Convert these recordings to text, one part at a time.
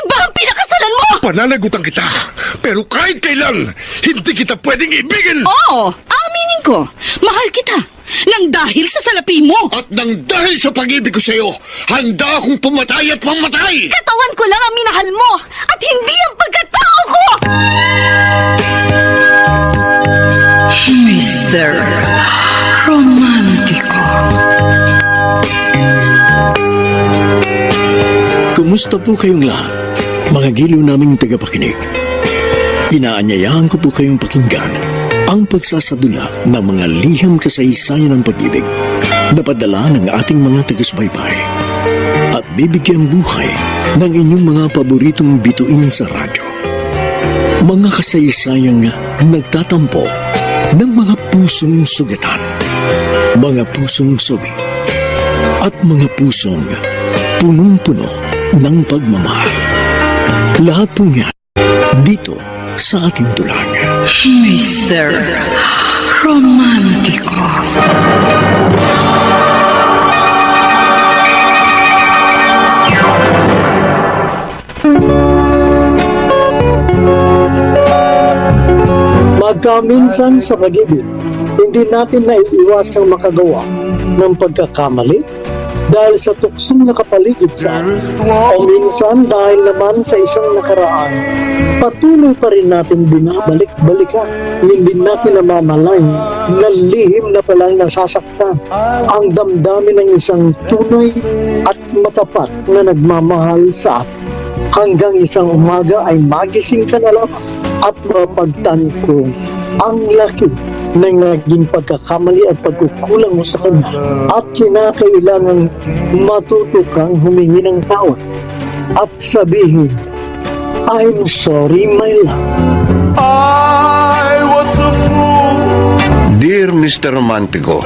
ba ang pinakasalan mo? Pananagutan kita, pero kahit kailan, hindi kita pwedeng ibigin! Oo, aminin ko. Mahal kita. Nang dahil sa salapi mo. At nang dahil sa pag-ibig ko sa'yo, handa akong pumatay at mamatay! Katawan ko lang ang minahal mo at hindi ang pagkatao ko! Mr. Romantico. Kumusta po kayong lahat, mga giliw naming tagapakinig? Inaanyayahan ko po kayong pakinggan ang pagsasadula ng mga liham kasaysayan ng pag-ibig na padala ng ating mga taga-subaybay at bibigyan buhay ng inyong mga paboritong bituin sa radyo. Mga kasaysayang nagtatampo ng mga pusong sugatan, mga pusong sugi, at mga pusong punong-puno ng pagmamahal. Lahat po yan dito sa ating tulang. Mr. Romantico. Magkaminsan sa pag-ibig, hindi natin naiiwasang makagawa ng pagkakamali dahil sa tuksong nakapaligid sa atin. O minsan dahil naman sa isang nakaraan, patuloy pa rin natin binabalik-balikan. Hindi natin namamalay na lihim na palang nasasaktan ang damdamin ng isang tunay at matapat na nagmamahal sa atin. Hanggang isang umaga ay magising ka na lamang at mapagtanto ang laki ng naging pagkakamali at pagkukulang mo sa kanya at kinakailangang matuto kang humingi ng tawad at sabihin, I'm sorry, my love. I was a fool. Dear Mr. Romantico,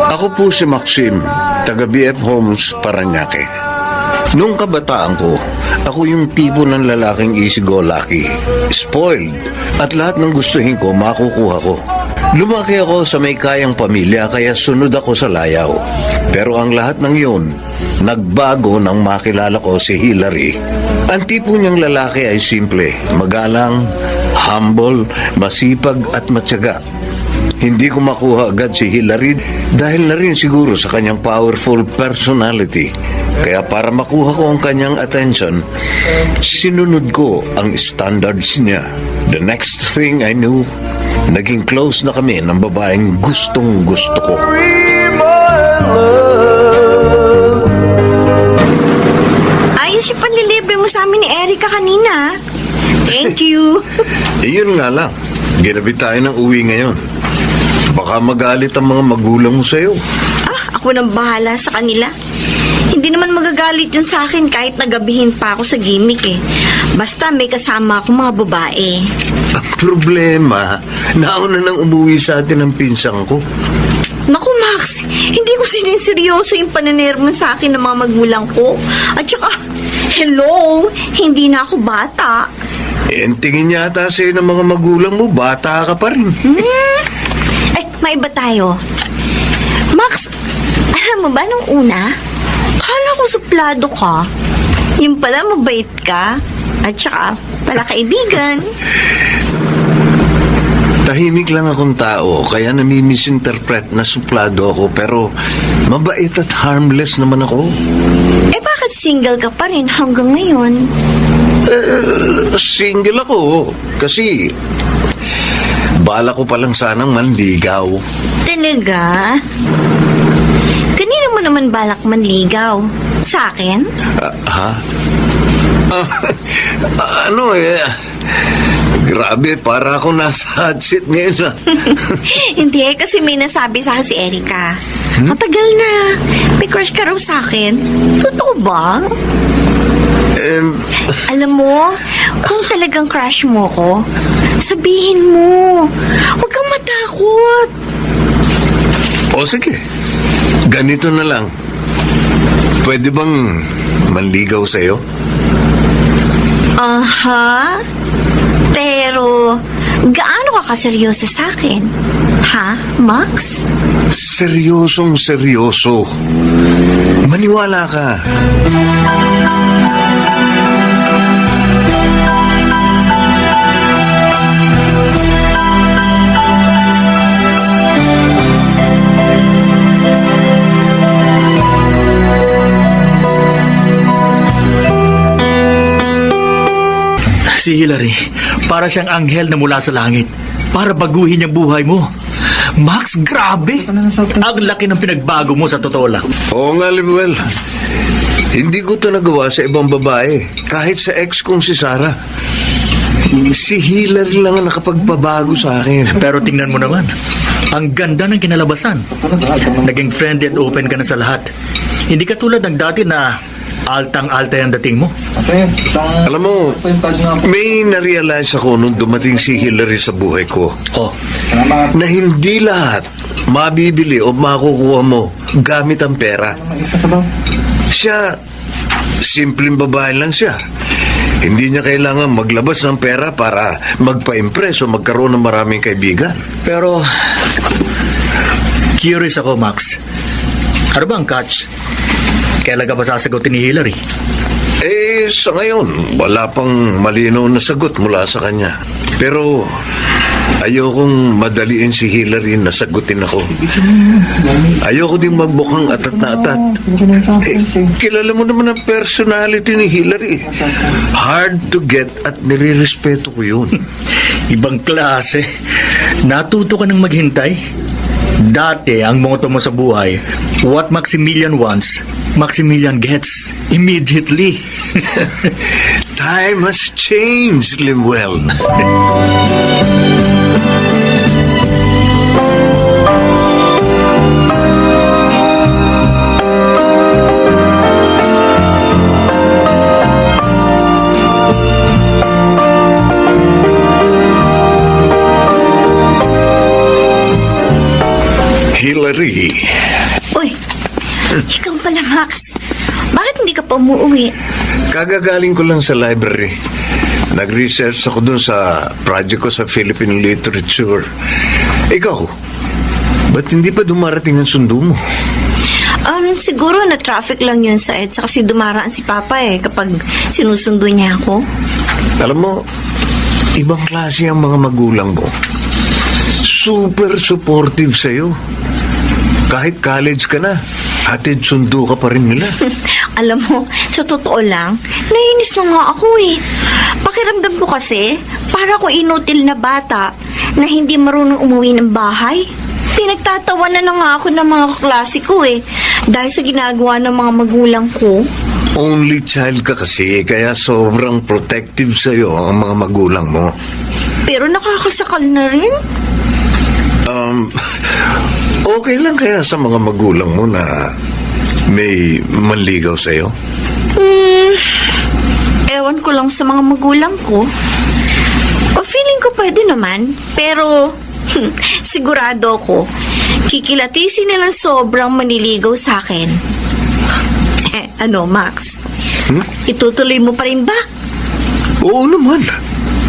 ako po si Maxim, taga BF Homes, Parañaque. Noong kabataan ko, ako yung tipo ng lalaking easy-go-lucky, spoiled, at lahat ng gustuhin ko makukuha ko. Lumaki ako sa may kayang pamilya kaya sunod ako sa layaw. Pero ang lahat ng yun, nagbago nang makilala ko si Hillary. Ang tipo niyang lalaki ay simple, magalang, humble, masipag at matyaga. Hindi ko makuha agad si Hillary dahil na rin siguro sa kanyang powerful personality. Kaya para makuha ko ang kanyang attention, sinunod ko ang standards niya. The next thing I knew, naging close na kami ng babaeng gustong gusto ko. Ayos yung panlilibre mo sa amin ni Erica kanina. Thank you. Iyon nga lang, ginabi tayo ng uwi ngayon. Baka magalit ang mga magulang mo sa'yo. Ako nang bahala sa kanila. Hindi naman magagalit yun sa akin kahit nagabihin pa ako sa gimmick eh. Basta may kasama ako mga babae. Ang problema, nauna nang umuwi sa atin ang pinsang ko. Naku Max, hindi ko siniseryoso yung pananermon sa akin ng mga magulang ko. At saka, hello, hindi na ako bata. Ang tingin yata sa'yo ng mga magulang mo, bata ka pa rin. Maiba tayo. Max, alam mo ba nung una, kala ko suplado ka. Yung pala mabait ka. At saka, pala kaibigan. Tahimik lang akong tao, kaya nami-misinterpret na suplado ako, pero mabait at harmless naman ako. Bakit single ka pa rin hanggang ngayon? Single ako, kasi bala ko palang sanang manligaw. Talaga? Kanino mo naman balak manligaw? Sa akin? Ha? Grabe, para ako nasa hot seat ngayon. Hindi, kasi may nasabi sa akin si Erica. Matagal na. May crush ka raw sa akin. Totoo ba? Alam mo, kung talagang crush mo ko, sabihin mo. Huwag kang matakot. O sige, ganito na lang. Pwede bang manligaw sa'yo? Aha. Pero, gaano ka kaseryoso sa akin? Ha, Max? Seryosong seryoso. Maniwala ka. Si Hillary, para siyang anghel na mula sa langit. Para baguhin ang buhay mo. Max, grabe! Ang laki ng pinagbago mo sa totoo lang. Oo nga, Lemuel. Hindi ko ito nagawa sa ibang babae. Kahit sa ex kong si Sarah. Si Hillary lang ang nakapagpabago sa akin. Pero tingnan mo naman, ang ganda ng kinalabasan. Naging friendly at open ka na sa lahat. Hindi ka tulad ng dati na altang-alta ang dating mo. Alam mo, may narealize ako nung dumating si Hillary sa buhay ko. Oh, Na hindi lahat mabibili o makukuha mo gamit ang pera. Siya, simpleng babae lang siya. Hindi niya kailangan maglabas ng pera para magpa-impress o magkaroon ng maraming kaibigan. pero curious ako, Max. Ano ba ang catch? Kailan ka ba sasagutin ni Hillary? Sa ngayon, wala pang malinaw na sagot mula sa kanya. Pero ayokong madaliin si Hillary na sagutin ako. Ayoko din magmukhang atat na atat. Kilala mo naman ang personality ni Hillary. Hard to get at nire-respeto ko yun. Ibang klase. Natuto ka ng maghintay. Dati, ang motto mo sa buhay, what Maximilian wants, Maximilian gets. Immediately. Time has changed, Lemuel. Hillary. Uy, ikaw pala, Max. Bakit hindi ka pa umuwi? Kagagaling ko lang sa library. Nag-research ako dun sa project ko sa Philippine literature. Ikaw, ba't hindi pa dumarating ang sundo mo? Siguro na traffic lang yun sa EDSA kasi dumaraan si Papa kapag sinusundo niya ako. Alam mo, ibang klase ang mga magulang mo. Super supportive sa'yo. Kahit college ka na, hatid sundo ka pa rin nila. Alam mo, sa totoo lang, nainis na nga ako Pakiramdam ko kasi, para ko inutil na bata na hindi marunong umuwi ng bahay. Pinagtatawanan na nga ako ng mga klase ko dahil sa ginagawa ng mga magulang ko. Only child ka kasi, kaya sobrang protective sa'yo ang mga magulang mo. Pero nakakasakal na rin. Okay lang kaya sa mga magulang mo na may manligaw sa'yo? Ewan ko lang sa mga magulang ko. O feeling ko pwede naman, pero sigurado ko, kikilatisin nilang sobrang maniligaw sa akin. Ano, Max? Itutuloy mo pa rin ba? Oo naman.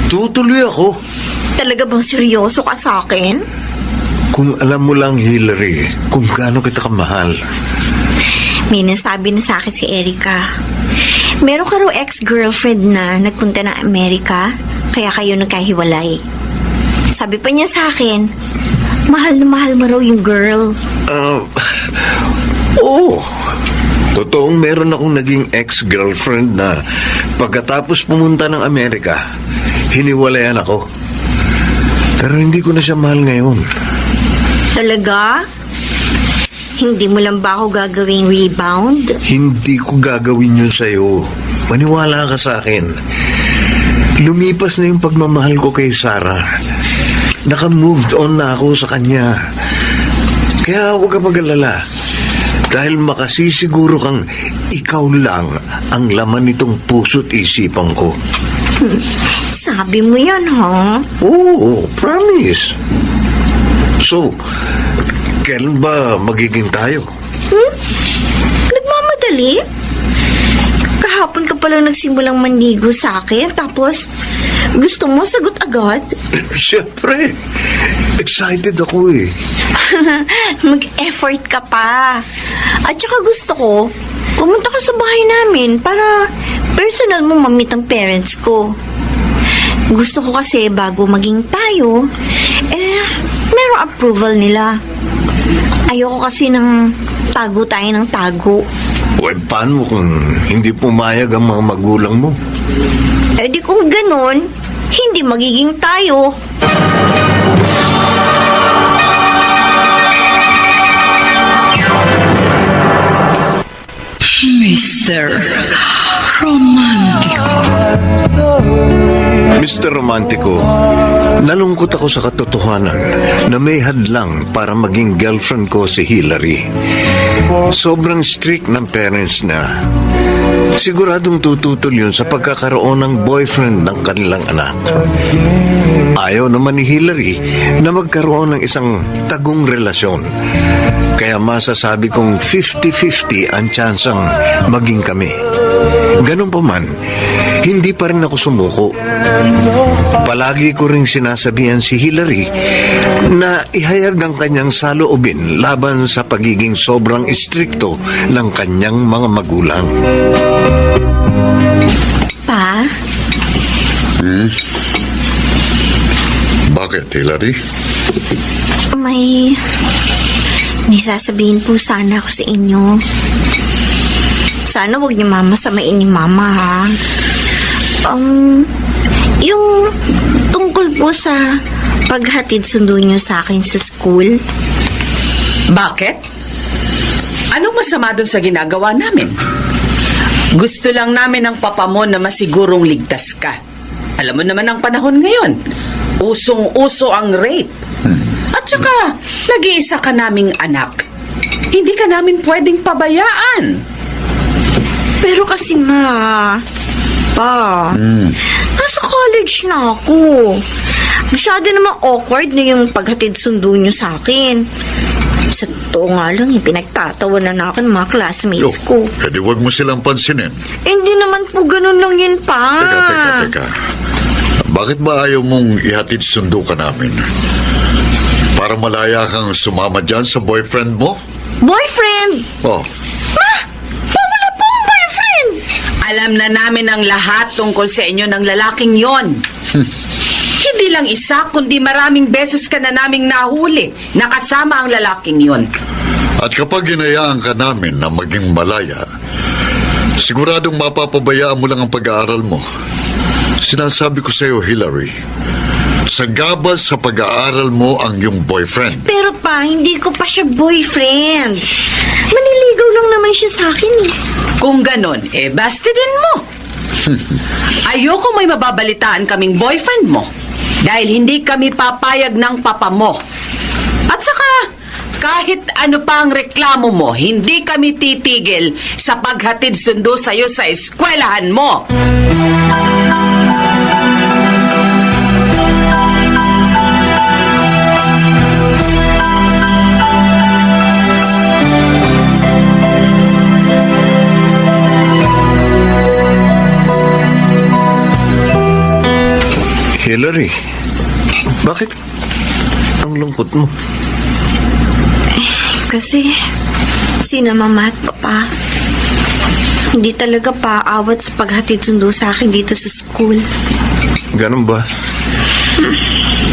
Tutuloy ako. Talaga bang seryoso ka sa akin? Kung alam mo lang, Hillary, kung gaano kita kamahal. May nasabi na sa akin si Erica. Meron ka raw ex-girlfriend na nagpunta ng Amerika, kaya kayo nagkahiwalay. Sabi pa niya sa akin, mahal na mahal mo raw yung girl. Oo. Totoong meron akong naging ex-girlfriend na pagkatapos pumunta ng Amerika, hiniwalayan ako. Pero hindi ko na siya mahal ngayon. Talaga? Hindi mo lang ba ako gagawing rebound? Hindi ko gagawin yun sa'yo. Maniwala ka sa akin. Lumipas na yung pagmamahal ko kay Sarah. Naka-moved on na ako sa kanya. Kaya huwag ka mag-alala. Dahil makasisiguro kang ikaw lang ang laman nitong puso't isipan ko. Sabi mo yan, ha? Oo, promise. So, kailan ba magiging tayo? Nagmamadali? Kahapon ka palang nagsimulang manligo sa akin, tapos gusto mo sagot agad? Siyempre, excited ako Mag-effort ka pa. At saka gusto ko, pumunta ka sa bahay namin para personal mo mamit ang parents ko. Gusto ko kasi bago maging tayo, merong approval nila. Ayoko kasi ng tago tayo ng tago. Paano kung hindi pumayag ang mga magulang mo? Eh di kung ganon, hindi magiging tayo. Mr. Romantico, nalungkot ako sa katotohanan na may hadlang para maging girlfriend ko si Hillary. Sobrang strict ng parents na. Siguradong tututol yun sa pagkakaroon ng boyfriend ng kanilang anak. Ayaw naman ni Hillary na magkaroon ng isang tagong relasyon. Kaya masasabi kong 50-50 ang tsansang maging kami. Ganun pa man, hindi pa rin ako sumuko. Palagi ko ring sinasabihan si Hillary na ihayag ang kanyang saloobin laban sa pagiging sobrang istrikto ng kanyang mga magulang. Pa, Bakit, Hillary? may sasabihin po sana ako sa inyo. Sana huwag niyo masamain ni Mama, ha? Yung tungkol po sa paghatid sundo niyo sa akin sa school. Bakit? Anong masama doon sa ginagawa namin? Gusto lang namin ng papa mo na masigurong ligtas ka. Alam mo naman ang panahon ngayon. Usong-uso ang rape. At saka, nag-iisa ka naming anak. Hindi ka namin pwedeng pabayaan. Pero kasi nasa college na ako. Masyado namang awkward na yung paghatid sundo niyo sa akin. Sa totoo nga lang, pinagtatawanan na ako ng mga classmates ko. Pwede huwag mo silang pansinin. Hindi naman po ganun lang yun, pa. Teka. Bakit ba ayaw mong ihatid sundo ka namin? Para malaya kang sumama dyan sa boyfriend mo? Boyfriend? Oh, Wala pong boyfriend! Alam na namin ang lahat tungkol sa inyo ng lalaking yon. Hindi lang isa, kundi maraming beses ka na naming nahuli na kasama ang lalaking yon. at kapag hinayaan ka namin na maging malaya, siguradong mapapabayaan mo lang ang pag-aaral mo. Sinasabi ko sa iyo, Hillary, sagabal sa pag-aaral mo ang iyong boyfriend. Pero pa, hindi ko pa siya boyfriend. Maniligaw lang naman siya sa akin eh. Kung ganon, bastidin mo. Ayoko may mababalitaan kaming boyfriend mo dahil hindi kami papayag ng papa mo. At saka, kahit ano pa ang reklamo mo, hindi kami titigil sa paghatid sundo sa'yo sa eskwelahan mo. Hillary, bakit ang lungkot mo? Kasi, sina mama at papa, hindi talaga paawat sa paghatid sundo sa akin dito sa school. Ganun ba?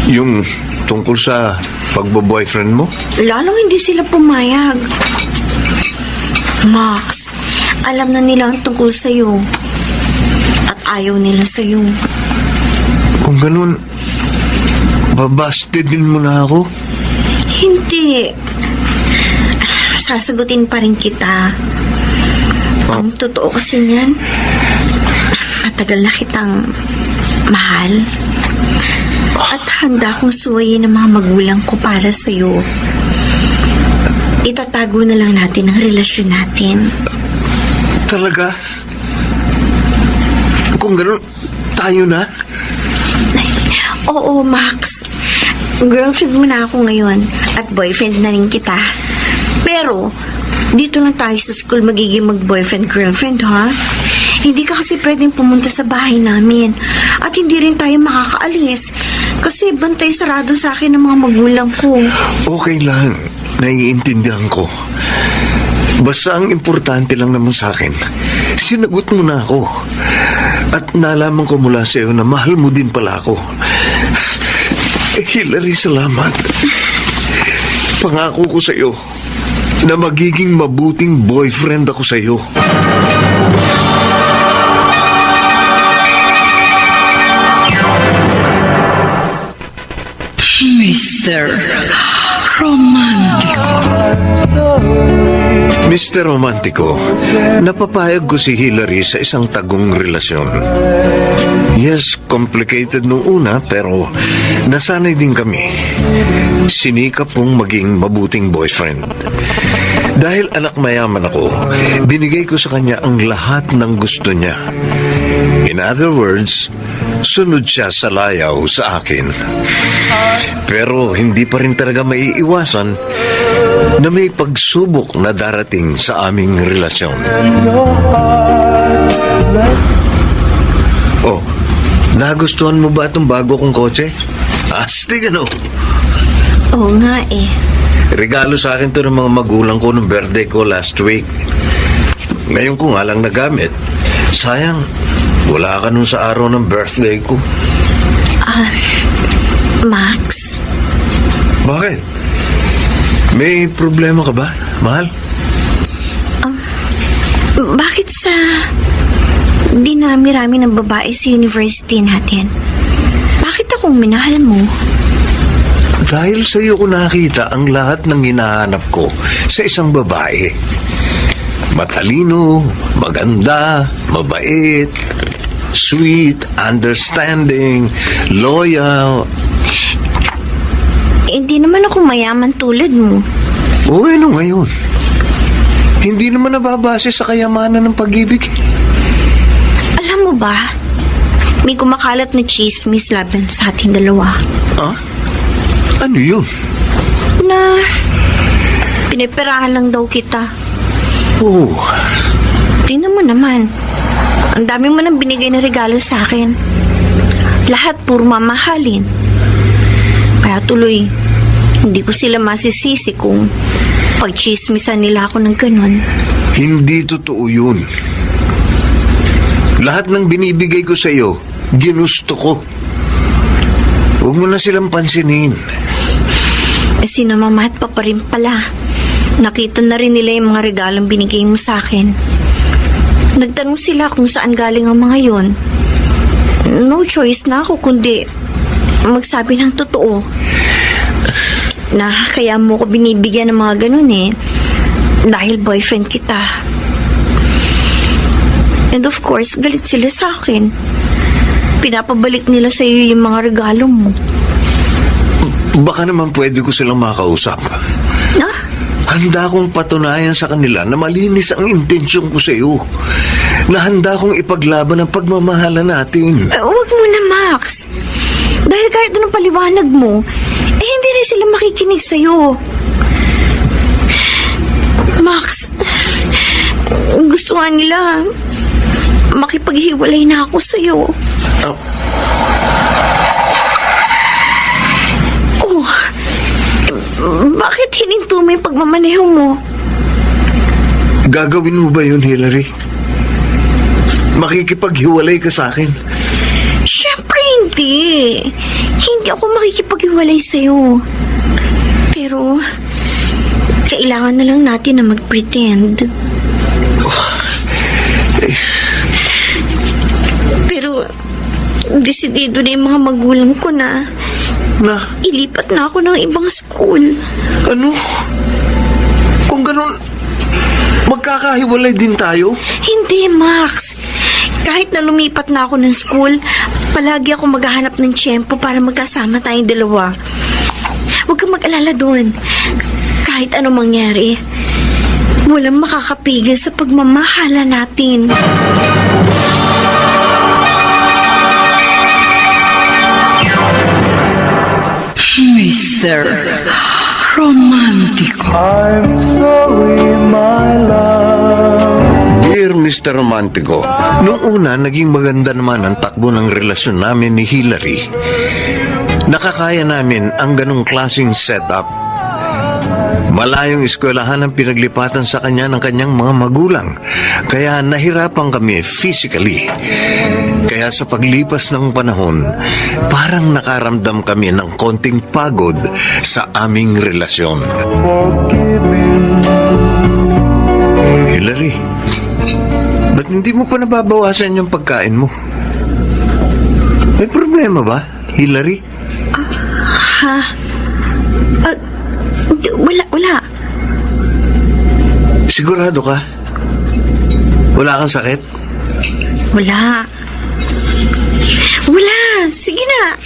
Yung tungkol sa pagbo-boyfriend mo? Lalong hindi sila pumayag. Max, alam na nila ang tungkol sa'yo. At ayaw nila sa'yo. Kung ganun, babastidin mo na ako? Hindi. Sasagutin pa rin kita. Ang totoo kasi niyan, matagal na kitang mahal. At handa akong suwayin ng mga magulang ko para sa'yo. Itatago na lang natin ang relasyon natin. Talaga? Kung ganun, tayo na? Oo, Max. Girlfriend mo na ako ngayon at boyfriend na rin kita. Pero, dito lang tayo sa school magiging mag-boyfriend-girlfriend, ha? Hindi ka kasi pwedeng pumunta sa bahay namin. At hindi rin tayo makakaalis. Kasi bantay sarado sa akin ng mga magulang ko. Okay lang. Naiintindihan ko. Basta ang importante lang naman sa akin, sinagot mo na ako. At nalaman ko mula sa iyo na mahal mo din pala ako. Hillary, salamat. Pangako ko sa iyo, na magiging mabuting boyfriend ako sa iyo. Mr. Romantico, napapayag ko si Hillary sa isang tagong relasyon. Yes, complicated nung una pero nasanay din kami. Sinikap kong maging mabuting boyfriend. Dahil anak mayaman ako, binigay ko sa kanya ang lahat ng gusto niya. In other words, sunod siya sa layaw sa akin. Pero hindi pa rin talaga maiiwasan na may pagsubok na darating sa aming relasyon. Oh, nagustuhan mo ba itong bago kong kotse? Astig ano? Oo nga eh. Regalo sa akin to ng mga magulang ko nung birthday ko last week. Ngayon ko nga lang nagamit. Sayang, wala ka nun sa araw ng birthday ko. Max, Bakit? May problema ka ba, mahal? bakit sa dinami-rami ng babae sa university natin? Bakit akong minahal mo? Dahil sa iyo ko nakita ang lahat ng hinahanap ko sa isang babae. Matalino, maganda, mabait, sweet, understanding, loyal. Hindi naman ako mayaman tulad mo. O ano ngayon? Hindi naman nababase sa kayamanan ng pag-ibig. Alam mo ba, may kumakalat na chismis laban sa ating dalawa. Ah? Ano yun? Na pinipirahan lang daw kita. Oh, Tingnan mo naman. Ang dami mo nang binigay na regalo sa akin. Lahat puro mamahalin. Kaya tuloy, hindi ko sila masisisi kung pagchismisan nila ako ng ganun. hindi totoo yun. Lahat ng binibigay ko sa iyo, ginusto ko. Huwag mo na silang pansinin. Sinamamahat pa rin pala. Nakita na rin nila yung mga regalong binigay mo sa akin. Nagtanong sila kung saan galing ang mga yon. No choice na ako kundi magsabi ng totoo. Na kaya mo ko binibigyan ng mga ganun eh. Dahil boyfriend kita. And of course, galit sila sa akin. Pinapabalik nila sa iyo yung mga regalo mo. Baka naman pwede ko silang makausap. Na? Handa kong patunayan sa kanila na malinis ang intensyon ko sa iyo. Na handa kong ipaglaban ang pagmamahala natin. Huwag mo na, Max. Dahil kahit anong paliwanag mo, hindi rin sila makikinig sa'yo. Max, gusto nga nila makipaghiwalay na ako sa'yo. Oh, bakit hininto mo yung pagmamaneho mo? Gagawin mo ba yun, Hillary? Makikipaghiwalay ka sa akin? Siyempre hindi. Hindi ako makikipaghiwalay sa'yo. Pero, kailangan na lang natin na mag-pretend. Pero, desidido na yung mga magulang ko na ilipat na ako ng ibang school. Ano? Kung ganun, magkakahiwalay din tayo? Hindi, Max. Kahit na lumipat na ako ng school, palagi ako maghahanap ng tiyempo para magkasama tayong dalawa. Huwag kang mag-alala doon. Kahit anong mangyari, walang makakapigil sa pagmamahala natin. Mr. Romantico. I'm sorry, my love. Dear Mr. Romantico, noong una naging maganda naman ang takbo ng relasyon namin ni Hillary. Nakakaya namin ang ganong klaseng setup. Malayong eskwelahan ang pinaglipatan sa kanya ng kanyang mga magulang. Kaya nahirapan kami physically. Kaya sa paglipas ng panahon, parang nakaramdam kami ng konting pagod sa aming relasyon. Hilary, ba't hindi mo pa nababawasan yung pagkain mo? May problema ba, Hilary? Wala. Sigurado ka? Wala kang sakit? Wala. Sige na.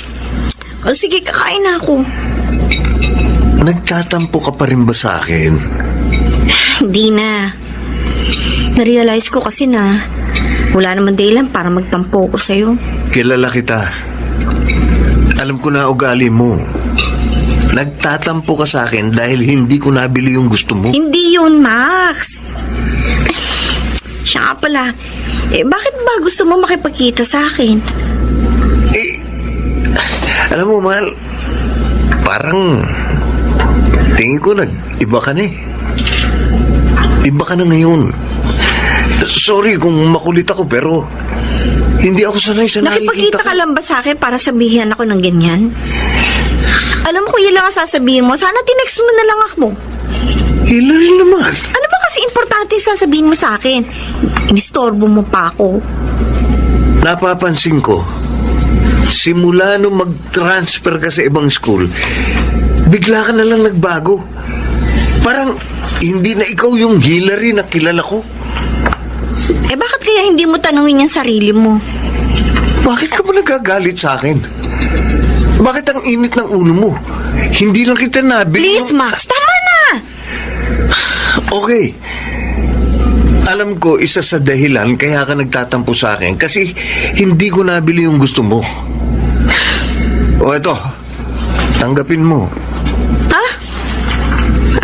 O sige, kakain na ako. Nagtatampo ka pa rin ba sa akin? Hindi na. Narealize ko kasi na wala naman dahilan para magtampo ko sa'yo. Kilala kita. Alam ko na ugali mo. Nagtatampo ka sa akin dahil hindi ko nabili yung gusto mo. Hindi yun, Max. Siya nga pala. Bakit ba gusto mo makipagkita sa akin? Alam mo, mahal, parang tingin ko iba ka na eh. Iba ka na ngayon. Sorry kung makulit ako, pero hindi ako sanay sa nakikita Nakipagkita ka lang ba sa akin para sabihan ako ng ganyan? Alam mo kung yun lang ang sasabihin mo, sana tinext mo na lang ako. Hilary naman. Ano ba kasi importante sasabihin mo sa akin? Inistorbo mo pa ako. Napapansin ko, simula nung mag-transfer ka sa ibang school, bigla ka na lang nagbago. Parang hindi na ikaw yung Hilary na kilala ko. Bakit kaya hindi mo tanungin yung sarili mo? Bakit ka ba nagagalit sa akin? Bakit ang init ng ulo mo? Hindi lang kita nabili. Please, Max, tama na! Okay. Alam ko, isa sa dahilan kaya ka nagtatampo sa akin kasi hindi ko nabili yung gusto mo. O eto, tanggapin mo. Ha?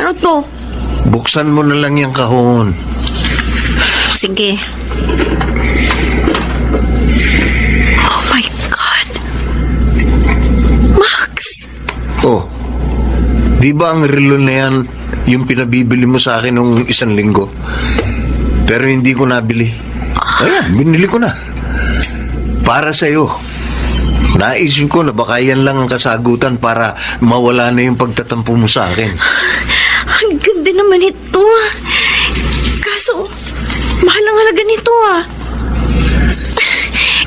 Ano to? Buksan mo na lang yung kahon. Sige. Oh my God. Max! Oh, di ba ang relo na yan yung pinabibili mo sa akin nung 1 linggo? Pero hindi ko nabili. Ayan, binili ko na. Para sa'yo. Naisip ko na baka yan lang ang kasagutan para mawala na yung pagtatampo mo sa akin. Ang ganda naman ito. Kaso, mahal ang halaga nito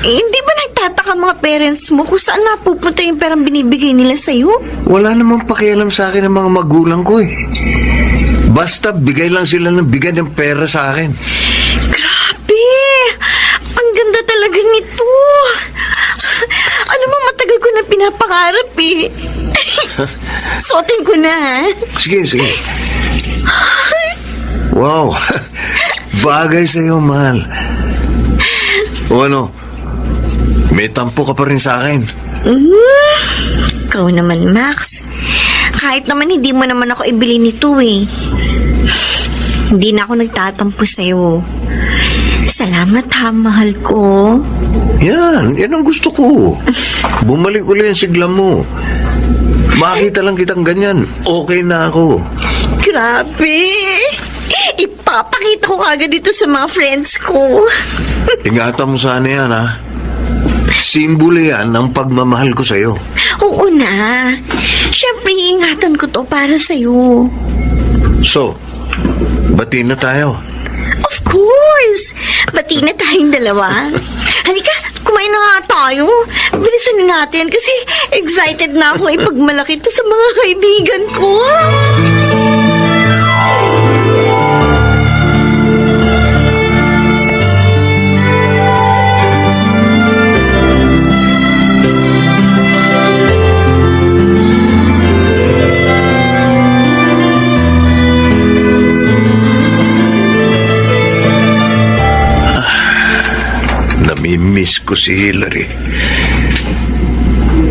hindi ba nagtataka mga parents mo kung saan napupunta yung perang binibigay nila sa'yo? Wala namang pakialam sa akin ng mga magulang ko eh. Basta bigay lang sila ng bigay ng pera sa akin. Grabe! Ang ganda talaga nito. Alam mo, matagal ko na pinapangarap Suotin ko na, ha? Sige. Wow. Bagay sa'yo, mahal. O ano? May tampo ka pa rin sa akin. Ikaw naman, Max. Kahit naman hindi mo naman ako ibili nito Hindi na ako nagtatampo sa'yo. Salamat ha, mahal ko. Yan ang gusto ko. Bumalik ulit ang sigla mo. Makita lang kitang ganyan. Okay na ako. Grabe! Ipapakita ko agad dito sa mga friends ko. Ingatan mo sana yan, ha? Simbolo yan ng pagmamahal ko sa'yo. Oo na. Siyempre, iingatan ko to para sa'yo. So, bati na tayo. Of course! Bati na tayong dalawa. Halika, kumain na nga tayo. Bilisan na natin kasi excited na ako ipagmalaki to sa mga kaibigan ko. Namimiss ko si Hilary.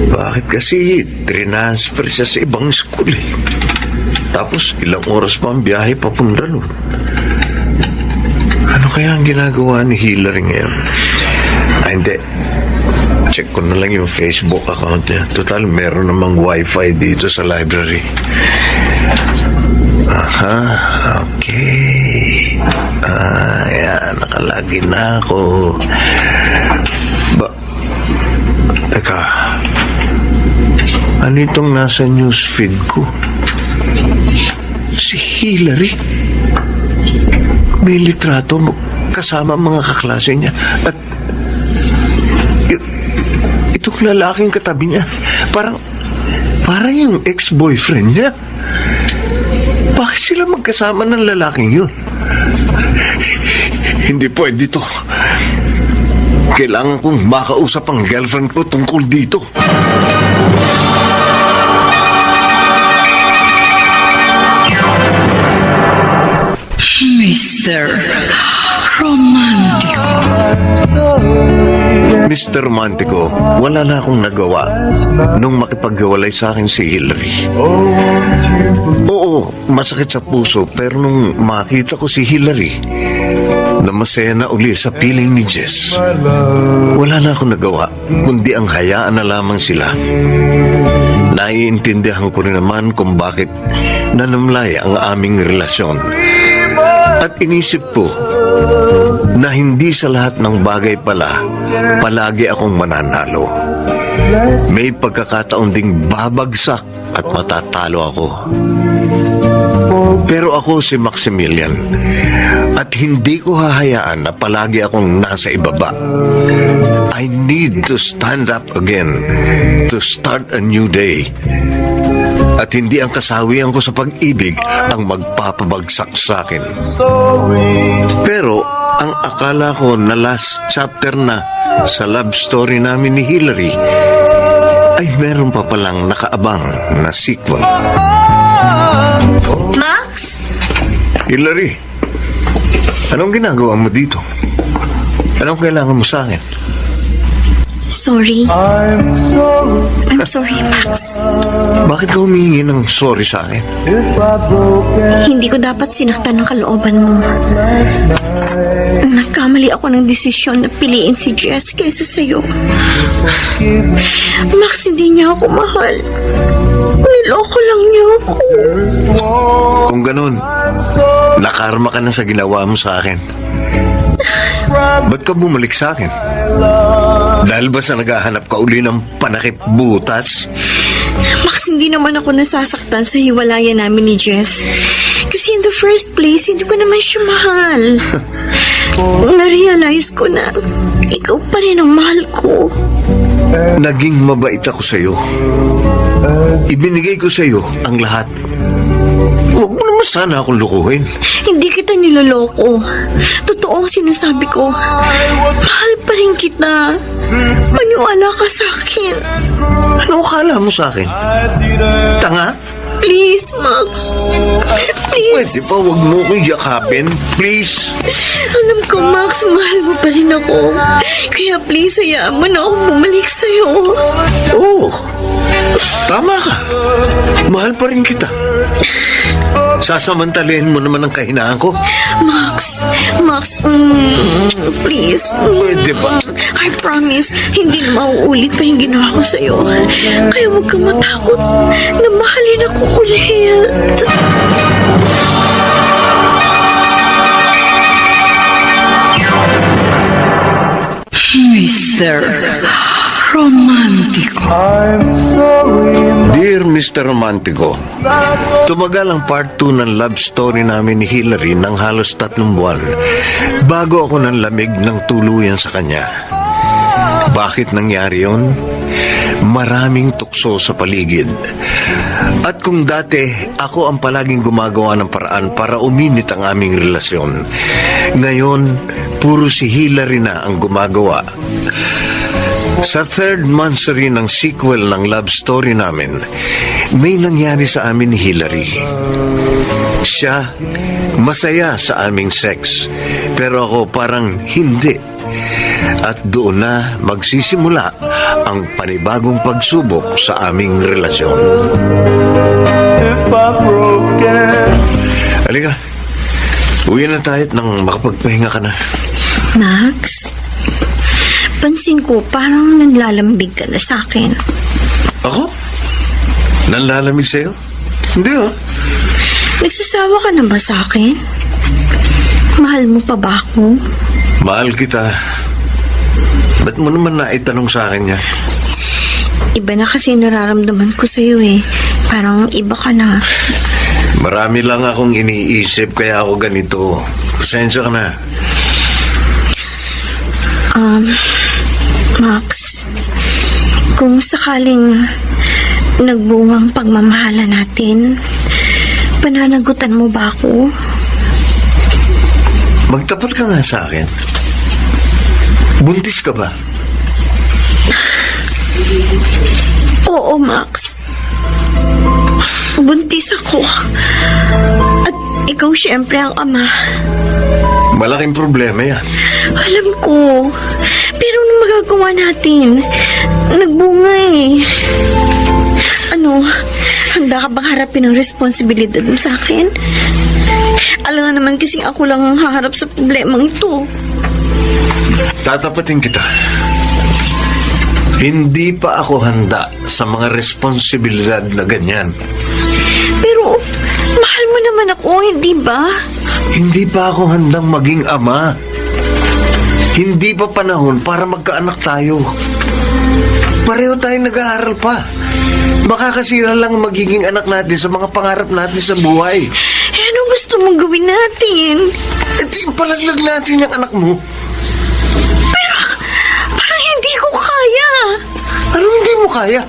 Bakit kasi transfer siya sa ibang school Tapos ilang oras pa ang biyahe papunta nun. Ano kaya ang ginagawa ni Hilary ngayon? Hindi. Check ko na lang yung Facebook account niya. Total, meron namang wifi dito sa library. Okay. Ayan, nakalagin na ako. Teka. Ano itong nasa newsfeed ko? Si Hillary. May litrato kasama ang mga kaklase niya. At itong lalaking katabi niya, parang yung ex-boyfriend niya. Bakit sila magkasama ng lalaking yun? Hindi pwede to. Kailangan kong makausap ang girlfriend ko tungkol dito. Mr. Romantico. Mr. Romantico, wala na akong nagawa nung makipaghiwalay sa akin si Hillary. Oo, masakit sa puso, pero nung makita ko si Hillary na masaya na uli sa piling ni Jess, wala na akong nagawa, kundi ang hayaan na lamang sila. Naiintindihan ko rin naman kung bakit nanamlay ang aming relasyon. At inisip ko na hindi sa lahat ng bagay pala palagi akong mananalo. May pagkakataon ding babagsak at matatalo ako. Pero ako si Maximilian at hindi ko hahayaan na palagi akong nasa ibaba. I need to stand up again to start a new day. At hindi ang kasawian ko sa pag-ibig ang magpapabagsak sa akin. Pero ang akala ko na last chapter na sa love story namin ni Hillary ay meron pa palang nakaabang na sequel. Max? Hillary, anong ginagawa mo dito? Anong kailangan mo sa akin? Sorry. I'm sorry I'm sorry, Max. Bakit ka humihingi ng sorry sa akin? if I broke Hindi ko dapat sinaktan ng kalooban mo. Nagkamali ako ng desisyon na piliin si Jess kaysa sa'yo. Max, hindi niya ako mahal. Niloko lang niya ako. Kung ganun, nakarma ka na sa ginawa mo sa akin. Ba't ka bumalik sa akin? Dahil ba sa naghahanap ka uli ng panakip butas? Max, hindi naman ako nasasaktan sa hiwalayan namin ni Jess. Kasi in the first place, hindi ko naman siya mahal. Na-realize ko na ikaw pa rin ang mahal ko. Naging mabait ako sa'yo. Ibinigay ko sa'yo ang lahat. Huwag mo naman sana akong lukuhin. Hindi kita niloloko. Totoo ang sinasabi ko. Mahal pa rin kita. Maniwala ka sa akin. Ano akala mo sa akin? Tanga? Please, Max. Please. Pwede pa huwag mo akong yakapin? Please? Alam ko, Max, mahal mo pa rin ako. Kaya please, hayaan mo na akong bumalik sa'yo. Oo. Tama ka. Mahal pa rin kita. Sasamantalahin mo naman ang kahinaan ko. Max, please. Pwede ba? I promise, hindi na mauulit pa yung ginawa ko sa'yo. Kaya huwag kang matakot na mahalin ako ulit. Mr. Romantico. I'm sorry. Dear Mr. Romantico, tumagal ang part 2 ng love story namin ni Hillary ng halos 3 buwan bago ako nanlamig ng tuluyan sa kanya. Bakit nangyari yon? Maraming tukso sa paligid. At kung dati ako ang palaging gumagawa ng paraan para uminit ang aming relasyon, ngayon puro si Hillary na ang gumagawa. Sa 3rd monthsary ng sequel ng love story namin, may nangyari sa amin ni Hillary. Siya, masaya sa aming sex, pero ako parang hindi. At doon na magsisimula ang panibagong pagsubok sa aming relasyon. If I broke it. Halika, uwi na tayo nang makapagpahinga ka na. Max, pansin ko parang nanlalambig ka na sa akin. Ako? Nanlalamig sa'yo? Hindi Nagsasawa ka na ba sa akin? Mahal mo pa ba ako? Mahal kita. Ba't mo naman naitanong sa akin yan? Iba na kasi nararamdaman ko sa'yo eh. Parang iba ka na. Marami lang akong iniisip kaya ako ganito. Pasensya ka na. Max, kung sakaling nagbungang pagmamahala natin, pananagutan mo ba ako? Magtapat ka nga sa akin. Buntis ka ba? Oo, Max. Buntis ako. At ikaw siyempre ang ama. Malaking problema yan. Alam ko. Pero anong magagawa natin? Nagbunga eh. Ano, handa ka bang harapin ang responsibilidad mo sa akin? Alam nga naman kasing ako lang ang haharap sa problemang ito. Tatapatin kita. Hindi pa ako handa sa mga responsibilidad na ganyan. Pero, mahal mo naman ako, hindi ba? Hindi pa ako handang maging ama. Hindi pa panahon para magkaanak tayo. Pareho tayong nag-aaral pa. Makakasira lang ang magiging anak natin sa mga pangarap natin sa buhay. Eh, anong gusto mong gawin natin? E di palaglag natin yung anak mo. Parang hindi ko kaya. Ano hindi mo kaya?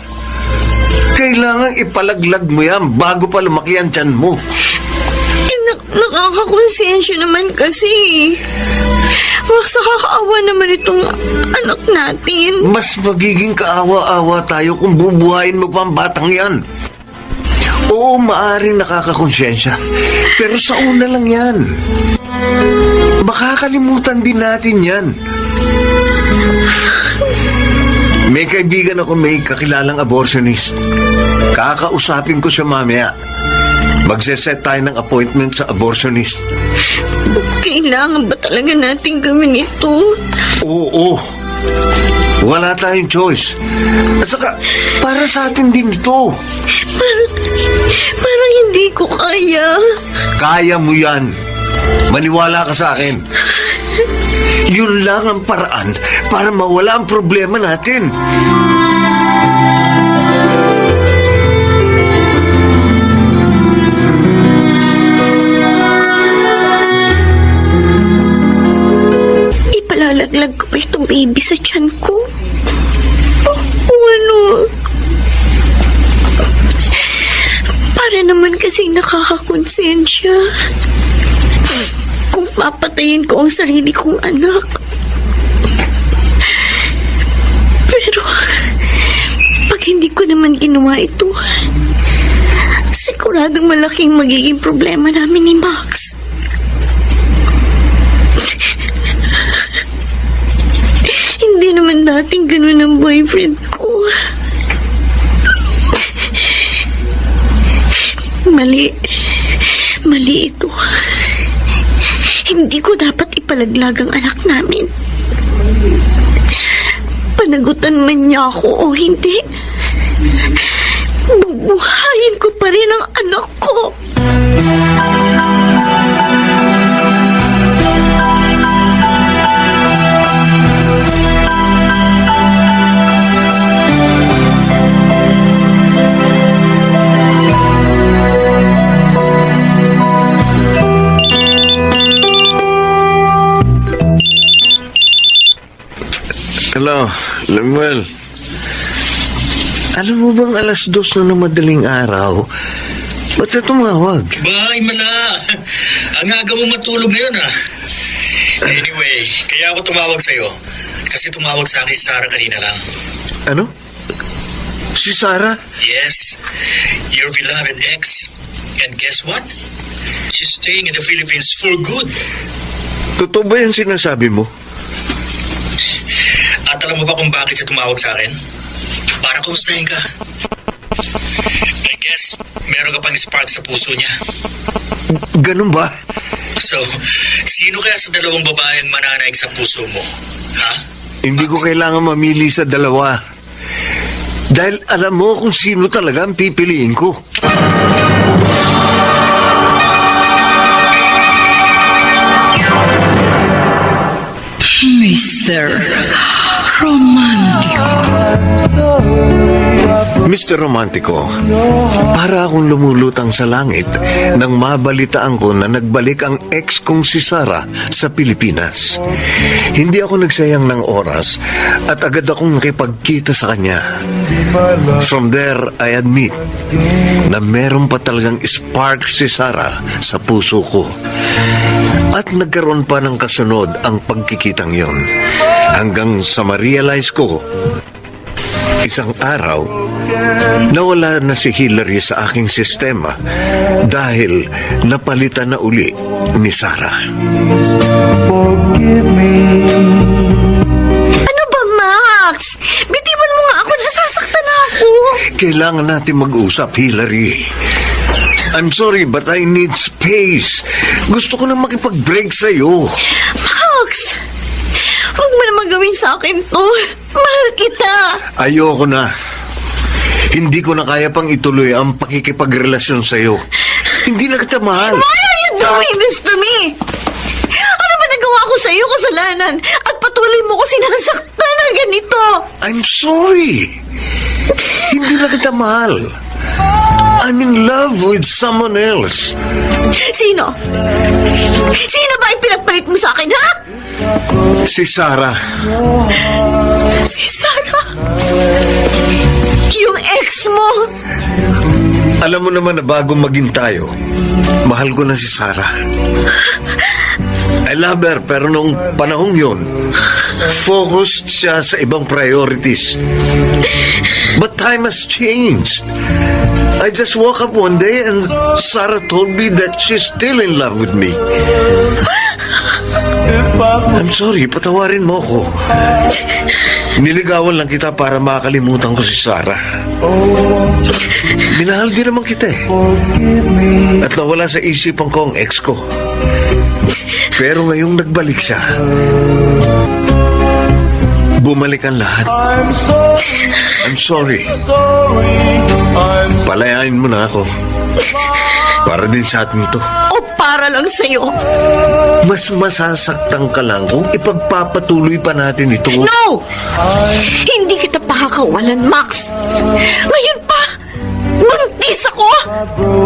Kailangan ipalaglag mo yan bago pa lumaki ang tiyan mo. Eh, nakakakonsensya naman kasi. Max, nakakaawa naman itong anak natin. Mas magiging kaawa-awa tayo kung bubuhayin mo pa ang batang yan. Oo, maaaring nakakakonsensya. Pero sa una lang yan. Makakalimutan din natin yan. May kaibigan ako may kakilalang abortionist. Kakausapin ko siya mamaya. Magseset tayo ng appointment sa abortionist. Kailangan ba talaga natin gawin ito? Oo. Wala tayong choice. At saka, para sa atin din ito. Parang hindi ko kaya. Kaya mo yan. Maniwala ka sa akin. Yun lang ang paraan para mawala ang problema natin. Ipalalaglag ko pa itong baby sa tiyan ko. O ano? Para naman kasi nakakakonsensya. Kung papatayin ko ang sarili kong anak. Pero, pag hindi ko naman ginawa ito, siguradong malaking magiging problema namin ni Max. Hindi naman dating ganun ang boyfriend ko. Mali ito. Hindi ko dapat ipalaglag ang anak namin. Panagutan man niya ako o hindi, bubuhayin ko pa rin ang anak ko. Hello, Lemuel. Alam mo bang 2:00 na ng madaling araw? Ba't ka tumawag? Bahay mala. Ang aga mo matulog ngayon Anyway, kaya ako tumawag sa'yo. Kasi tumawag sa akin si Sarah kanina lang. Ano? Si Sarah? Yes, your beloved ex. And guess what? She's staying in the Philippines for good. Totoo ba yung sinasabi mo? At alam mo ba kung bakit siya tumawag sa akin? Para kumustahin ka. I guess, meron ka pang spark sa puso niya. Ganun ba? So, sino kaya sa dalawang babaeng mananaig sa puso mo? Ha? Hindi ko kailangan mamili sa dalawa. Dahil alam mo kung sino talaga ang pipiliin ko. Mr. Romantico, para akong lumulutang sa langit nang mabalitaan ko na nagbalik ang ex kong si Sarah sa Pilipinas. Hindi ako nagsayang ng oras at agad akong nakipagkita sa kanya. From there, I admit na meron pa talagang spark si Sarah sa puso ko. At nagkaroon pa ng kasunod ang pagkikitang yon. Hanggang sa ma-realize ko, isang araw, nawala na si Hillary sa aking sistema dahil napalitan na uli ni Sarah. Forgive me. Ano ba, Max? Bitiwan mo nga ako, nasasaktan na ako. Kailangan natin mag-usap, Hillary. I'm sorry, but I need space. Gusto ko na makipag-break sa'yo. Max, huwag mo naman gawin sa akin to. Mahal kita. Ayoko na. Hindi ko na kaya pang ituloy ang pakikipagrelasyon sa'yo. Hindi na kita mahal. Why are you doing this to me? Ano ba nagawa ko sa'yo, kasalanan? At patuloy mo ko sinasaktan ng ganito. I'm sorry. Hindi na kita mahal. I'm in love with someone else. Sino? Sino ba yung pinagpalit mo sa akin, ha? Si Sarah. Si Sarah? Yung ex mo? Alam mo naman na bago maging tayo, mahal ko na si Sarah. I love her, pero nung panahong yun, focused siya sa ibang priorities. But time has changed. I just woke up one day and Sarah told me that she's still in love with me. I'm sorry, patawarin mo ako. Niligawan lang kita para makalimutan ko si Sarah. Minahal din naman kita eh. At nawala sa isipan ko ang ex ko. Pero ngayong nagbalik siya, bumalik ang lahat. I'm sorry. Palayain mo na ako. Para din sa atin to. O para lang sa'yo? Mas masasaktan ka lang kung ipagpapatuloy pa natin ito. No! Hindi kita pakakawalan, Max. Ngayon pa, buntis ako.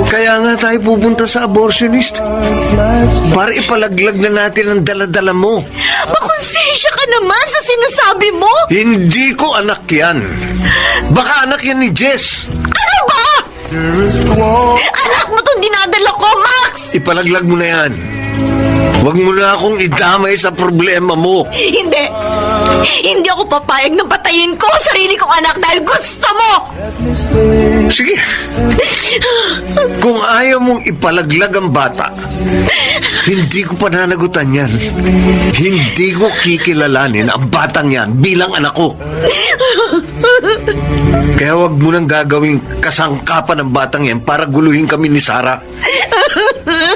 Kaya nga tayo pupunta sa abortionist. Para ipalaglag na natin ang daladala mo. Makonsensya ka naman sa sinasabi mo. Hindi ko anak yan. Baka anak yan ni Jess. Ano ba? Anak mo itong dinadala ko, Max! Ipalaglag mo na yan. Huwag mo na akong idamay sa problema mo. Hindi. Hindi ako papayag na patayin ko ang sarili kong anak dahil gusto mo. Sige. Kung ayaw mong ipalaglag ang bata, hindi ko pananagutan yan. Hindi ko kikilalanin ang batang yan bilang anak ko. Kaya wag mo nang gagawing kasangkapan ng batang yan para guluhin kami ni Sarah.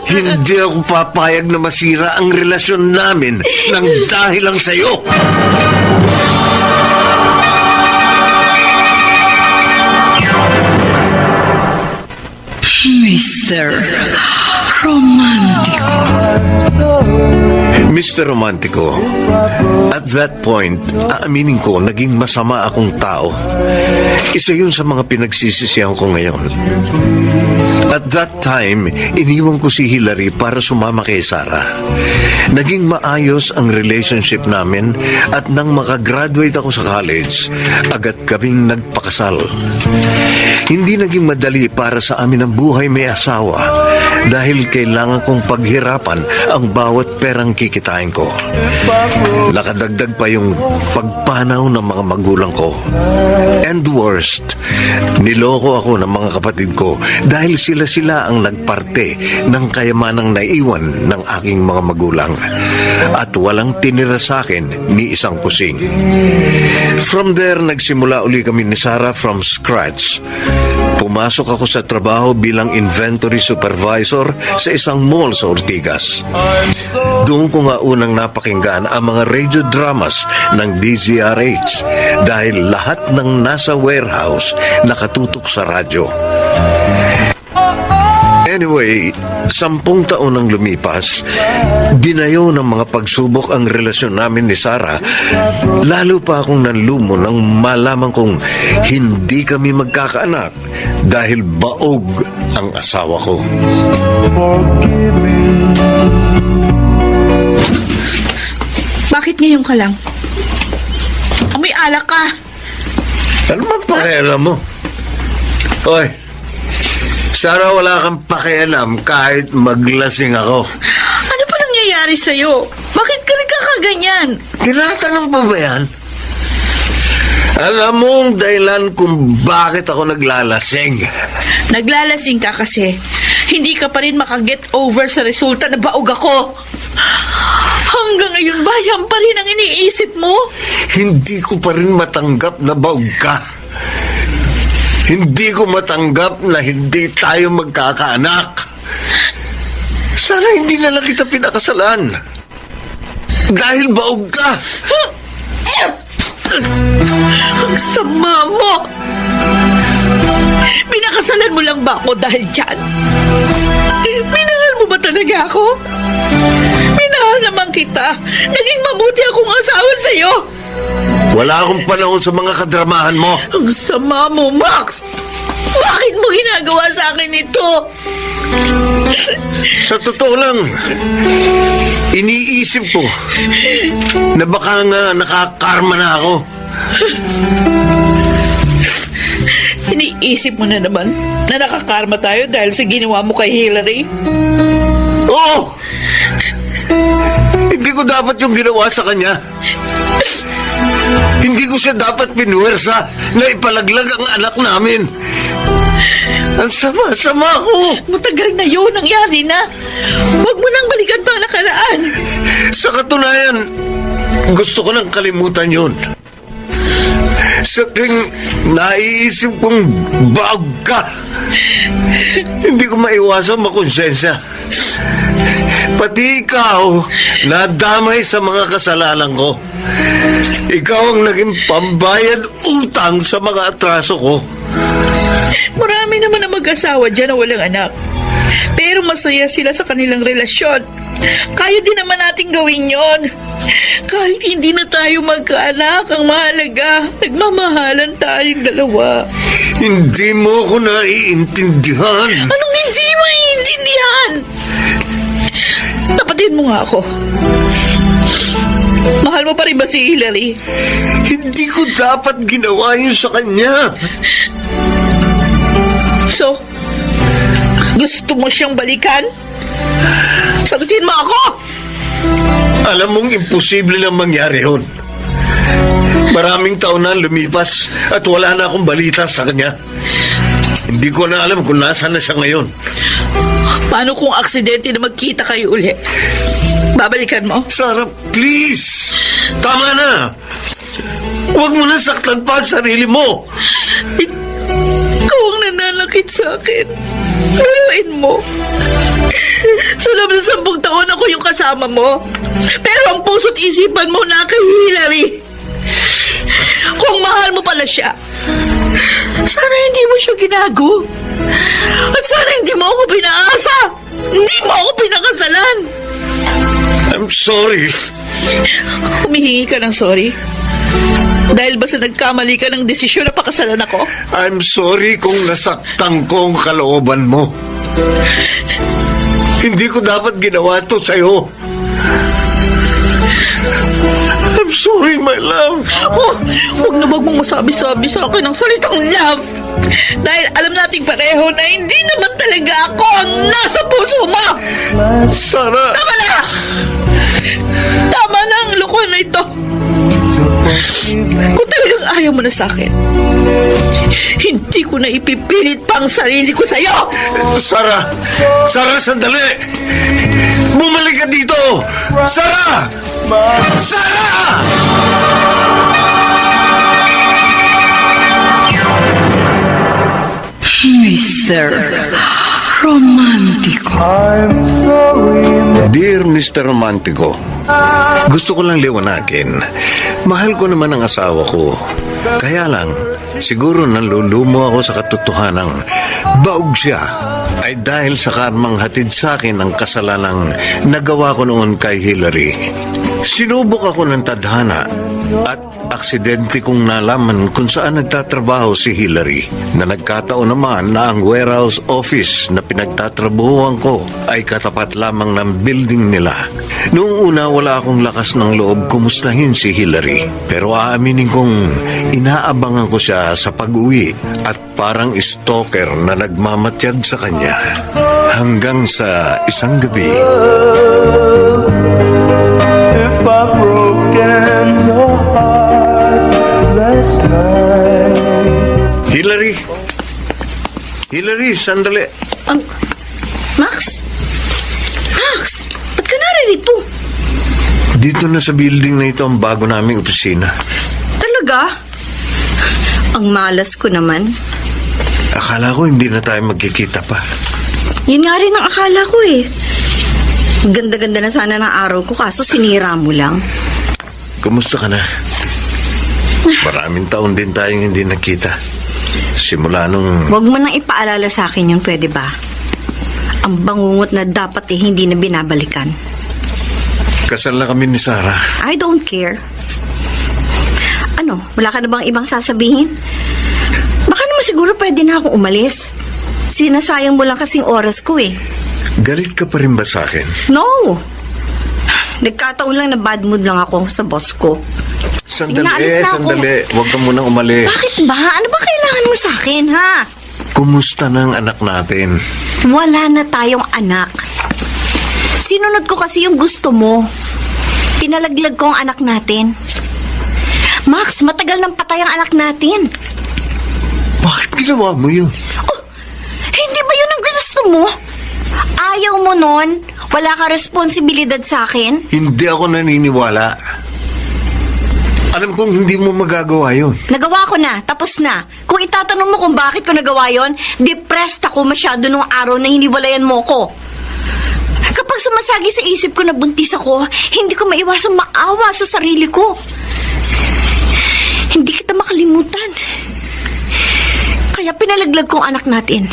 Hindi ako papayag na masira ang relasyon namin nang dahil lang sa'yo. Mr. Romantico, at that point, aaminin ko, naging masama akong tao. Isa yun sa mga pinagsisisihan ko ngayon. At that time, iniwan ko si Hillary para sumama kay Sarah. Naging maayos ang relationship namin at nang makagraduate ako sa college, agad kaming nagpakasal. Hindi naging madali para sa amin ang buhay may asawa dahil kailangan kong paghirapan ang bawat perang kikitain ko. Nakadagdag pa yung pagpanaw ng mga magulang ko. And worst, niloko ako ng mga kapatid ko dahil sila ang nagparte ng kayamanang naiwan ng aking mga magulang at walang tinira sa akin ni isang kusing. From there, nagsimula uli kami ni Sarah from scratch. Pumasok ako sa trabaho bilang inventory supervisor sa isang mall sa Ortigas. Doon ko nga unang napakinggan ang mga radio dramas ng DZRH dahil lahat ng nasa warehouse nakatutok sa radyo. Anyway, 10 taon ang lumipas, binayo ng mga pagsubok ang relasyon namin ni Sarah. Lalo pa akong nanlumo nang malaman kong hindi kami magkakaanak dahil baog ang asawa ko. Forgive me. Bakit ngayon ka lang? Amoy alak ka. Ano bang pakialam mo? Hoy, Sarah, wala kang pakialam kahit maglasing ako. Ano pa nangyayari sa'yo? Bakit ka nagkakaganyan? Tinatanong pa ba yan? Alam mo ang dahilan kung bakit ako naglalasing. Naglalasing ka kasi hindi ka pa rin makaget over sa resulta na baog ako. Hanggang ngayon ba yan pa rin ang iniisip mo? Hindi ko pa rin matanggap na baog ka. Hindi ko matanggap na hindi tayo magkakaanak. Sana hindi na lang kita pinakasalan. Dahil baog ka. Ang sama mo! Pinakasalan mo lang ba ako dahil dyan? Minahal mo ba talaga ako? Minahal naman kita. Naging mabuti akong asawa sa'yo. Wala akong panahon sa mga kadramahan mo. Ang sama mo, Max! Bakit mo ginagawa sa akin ito? Sa totoo lang, iniisip ko na baka nga nakakarma na ako. Iniisip mo na naman na nakakarma tayo dahil sa ginawa mo kay Hillary? Oo! Hindi ko dapat yung ginawa sa kanya. Hindi ko siya dapat pinuwersa na ipalaglag ang anak namin. Ang sama-sama ko. Matagal na yun, nangyari na. Huwag mo nang balikan pa ang nakaraan. Sa katunayan, gusto ko nang kalimutan yun. Sa tuwing naiisip kong baog ka, hindi ko maiwasan makonsensya. Pati ikaw, nadamay sa mga kasalanan ko. Ikaw ang naging pambayad utang sa mga atraso ko. Marami naman ang mag-asawa dyan na walang anak. Pero masaya sila sa kanilang relasyon. Kaya din naman natin gawin yon. Kahit hindi na tayo magkaanak, ang mahalaga, nagmamahalan tayong dalawa. Hindi mo ko naiintindihan. Anong hindi maiintindihan? Tapatin mo nga ako. Mahal mo pa rin ba si Hillary? Hindi ko dapat ginawa yun sa kanya. So, gusto mo siyang balikan? Sagutin mo ako! Alam mong imposible lang mangyari yun. Maraming taon na lumipas at wala na akong balita sa kanya. Hindi ko na alam kung nasaan na siya ngayon. Paano kung aksidente na magkita kayo uli? Babalikan mo? Sarah, please! Tama na! Huwag mo na saktan pa ang sarili mo! Ikaw ang nananakit sa akin. Laruin mo. Sa loob ng 10 taon ako yung kasama mo. Pero ang puso't isipan mo na kay Hillary. Kung mahal mo pala siya, sana hindi mo siya ginago. At sana hindi mo ako pinaasa. Hindi mo ako pinakasalan. I'm sorry. Humihingi ka ng sorry? Dahil ba sa nagkamali ka ng desisyon na pakasalan ako? I'm sorry kung nasaktan ko ang kalooban mo. Hindi ko dapat ginawa to sa'yo. I'm sorry, my love. Oh, huwag na wag mong masabi-sabi sa akin ng salitang love. Dahil alam nating pareho na hindi naman talaga ako ang nasa puso mo. Sarah. Tama na! Tama na ang lokohan na ito. Kung talagang ayaw mo na sa akin, hindi ko na ipipilit pa ang sarili ko sa'yo. Sarah! Sarah, sandali! Bumalik ka dito! Sarah! Sarah! Mr. Romantico. I'm sorry. Dear Mr. Romantico, gusto ko lang liwanagin. Mahal ko naman ang asawa ko. Kaya lang, siguro nalulumo ako sa katotohanang baog siya ay dahil sa karmang hatid sa akin ang kasalanang nagawa ko noon kay Hillary. Sinubok ako ng tadhana at aksidente kong nalaman kung saan nagtatrabaho si Hillary, na nagkataon naman na ang warehouse office na pinagtatrabahuan ko ay katapat lamang ng building nila. Noong una wala akong lakas ng loob kumustahin si Hillary, pero aaminin kong inaabangan ko siya sa pag-uwi at parang stalker na nagmamatyag sa kanya. Hanggang sa isang gabi, If I've broken your heart last night. Hillary, sandali. Max? Max, ba't ka naririto? Dito na sa building na ito ang bago naming opisina. Talaga? Ang malas ko naman. Akala ko hindi na tayo magkikita pa. Yun nga rin ang akala ko eh. Ganda-ganda na sana ng araw ko, kaso sinira mo lang. Kumusta ka na? Maraming taon din tayong hindi nakita. Simula nung... Huwag mo nang ipaalala sa akin yun, pwede ba? Ang bangungot na dapat hindi na binabalikan. Kasal na kami ni Sarah. I don't care. Ano, wala ka na bang ibang sasabihin? Baka naman siguro pwede na akong umalis. Sinasayang mo lang kasing oras ko eh. Galit ka pa rin ba sa akin? No! Nagkataon lang na bad mood lang ako sa boss ko. Sige na, alis na ako. Sandali. Huwag ka munang umalis. Bakit ba? Ano ba kailangan mo sa akin, ha? Kumusta na ang anak natin? Wala na tayong anak. Sinunod ko kasi yung gusto mo. Pinalaglag ko ang anak natin. Max, matagal nang patay ang anak natin. Bakit ginawa mo yun? Oh, hindi ba yun ang gusto mo? Ayaw mo nun? Wala ka responsibilidad sa akin? Hindi ako naniniwala. Alam kong hindi mo magagawa yun. Nagawa ko na, tapos na. Kung itatanong mo kung bakit ko nagawa yon, depressed ako masyado nung araw na hiniwalayan mo ko. Kapag sumasagi sa isip ko na buntis ako, hindi ko maiwasang maawa sa sarili ko. Hindi kita makalimutan. Kaya pinalaglag ko ang anak natin.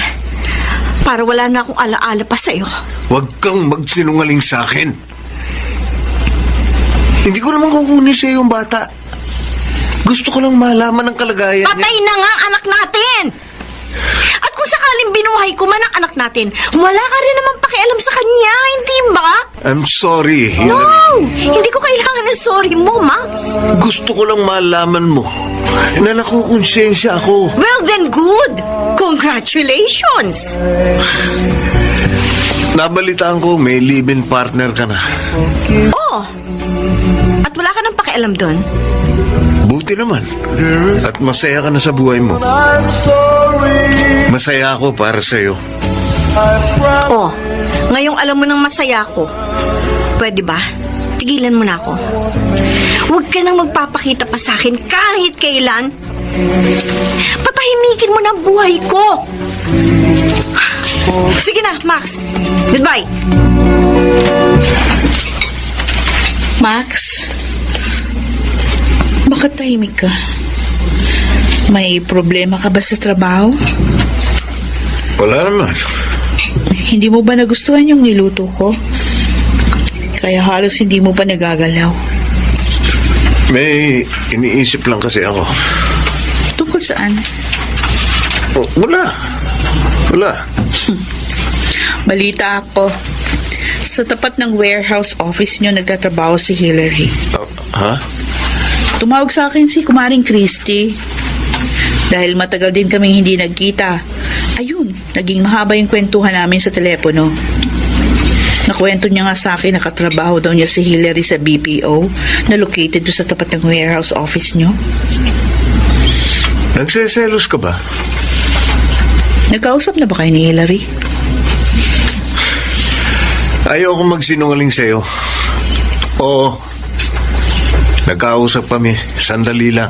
Para wala na akong alaala pa sa'yo. Huwag kang magsinungaling sa akin. Hindi ko naman kukunin sa'yo yung bata. Gusto ko lang malaman ang kalagayan niya. Patay na nga ang anak natin! At kung sakaling binuhay ko man ang anak natin, wala ka rin naman pakialam sa kanya, hindi ba? I'm sorry, Hillary. No! Hindi ko kailangan ng sorry mo, Max. Gusto ko lang malaman mo na nakukonsensya ako. Well, then good. Congratulations! Nabalitaan ko may live-in partner ka na. Oh! At wala ka nang pakialam doon. Buti naman. At masaya ka na sa buhay mo. I'm sorry. Masaya ako para sa'yo. Oh, ngayong alam mo nang masaya ako. Pwede ba? Tigilan mo na ako. Huwag ka nang magpapakita pa sa akin kahit kailan. Patahimikin mo na ang buhay ko. Sige na, Max. Goodbye. Max, bakit tahimik ka? May problema ka ba sa trabaho? Wala naman. Hindi mo ba nagustuhan yung niluto ko? Kaya halos hindi mo pa nagagalaw. May iniisip lang kasi ako. Tungkol saan? Oh, wala. Balita ako. Sa tapat ng warehouse office niyo nagtatrabaho si Hillary. Ha? Tumawag sa akin si Kumaring Christy. Dahil matagal din kaming hindi nagkita. Ayun, naging mahaba yung kwentuhan namin sa telepono. Nakwento niya nga sa akin nakatrabaho daw niya si Hillary sa BPO na located doon sa tapat ng warehouse office niyo. Nagseselos ka ba? Nagkausap na ba kayo ni Hillary? Ayoko magsinungaling sa'yo. Oo. Nagkausap kami. Sandali lang.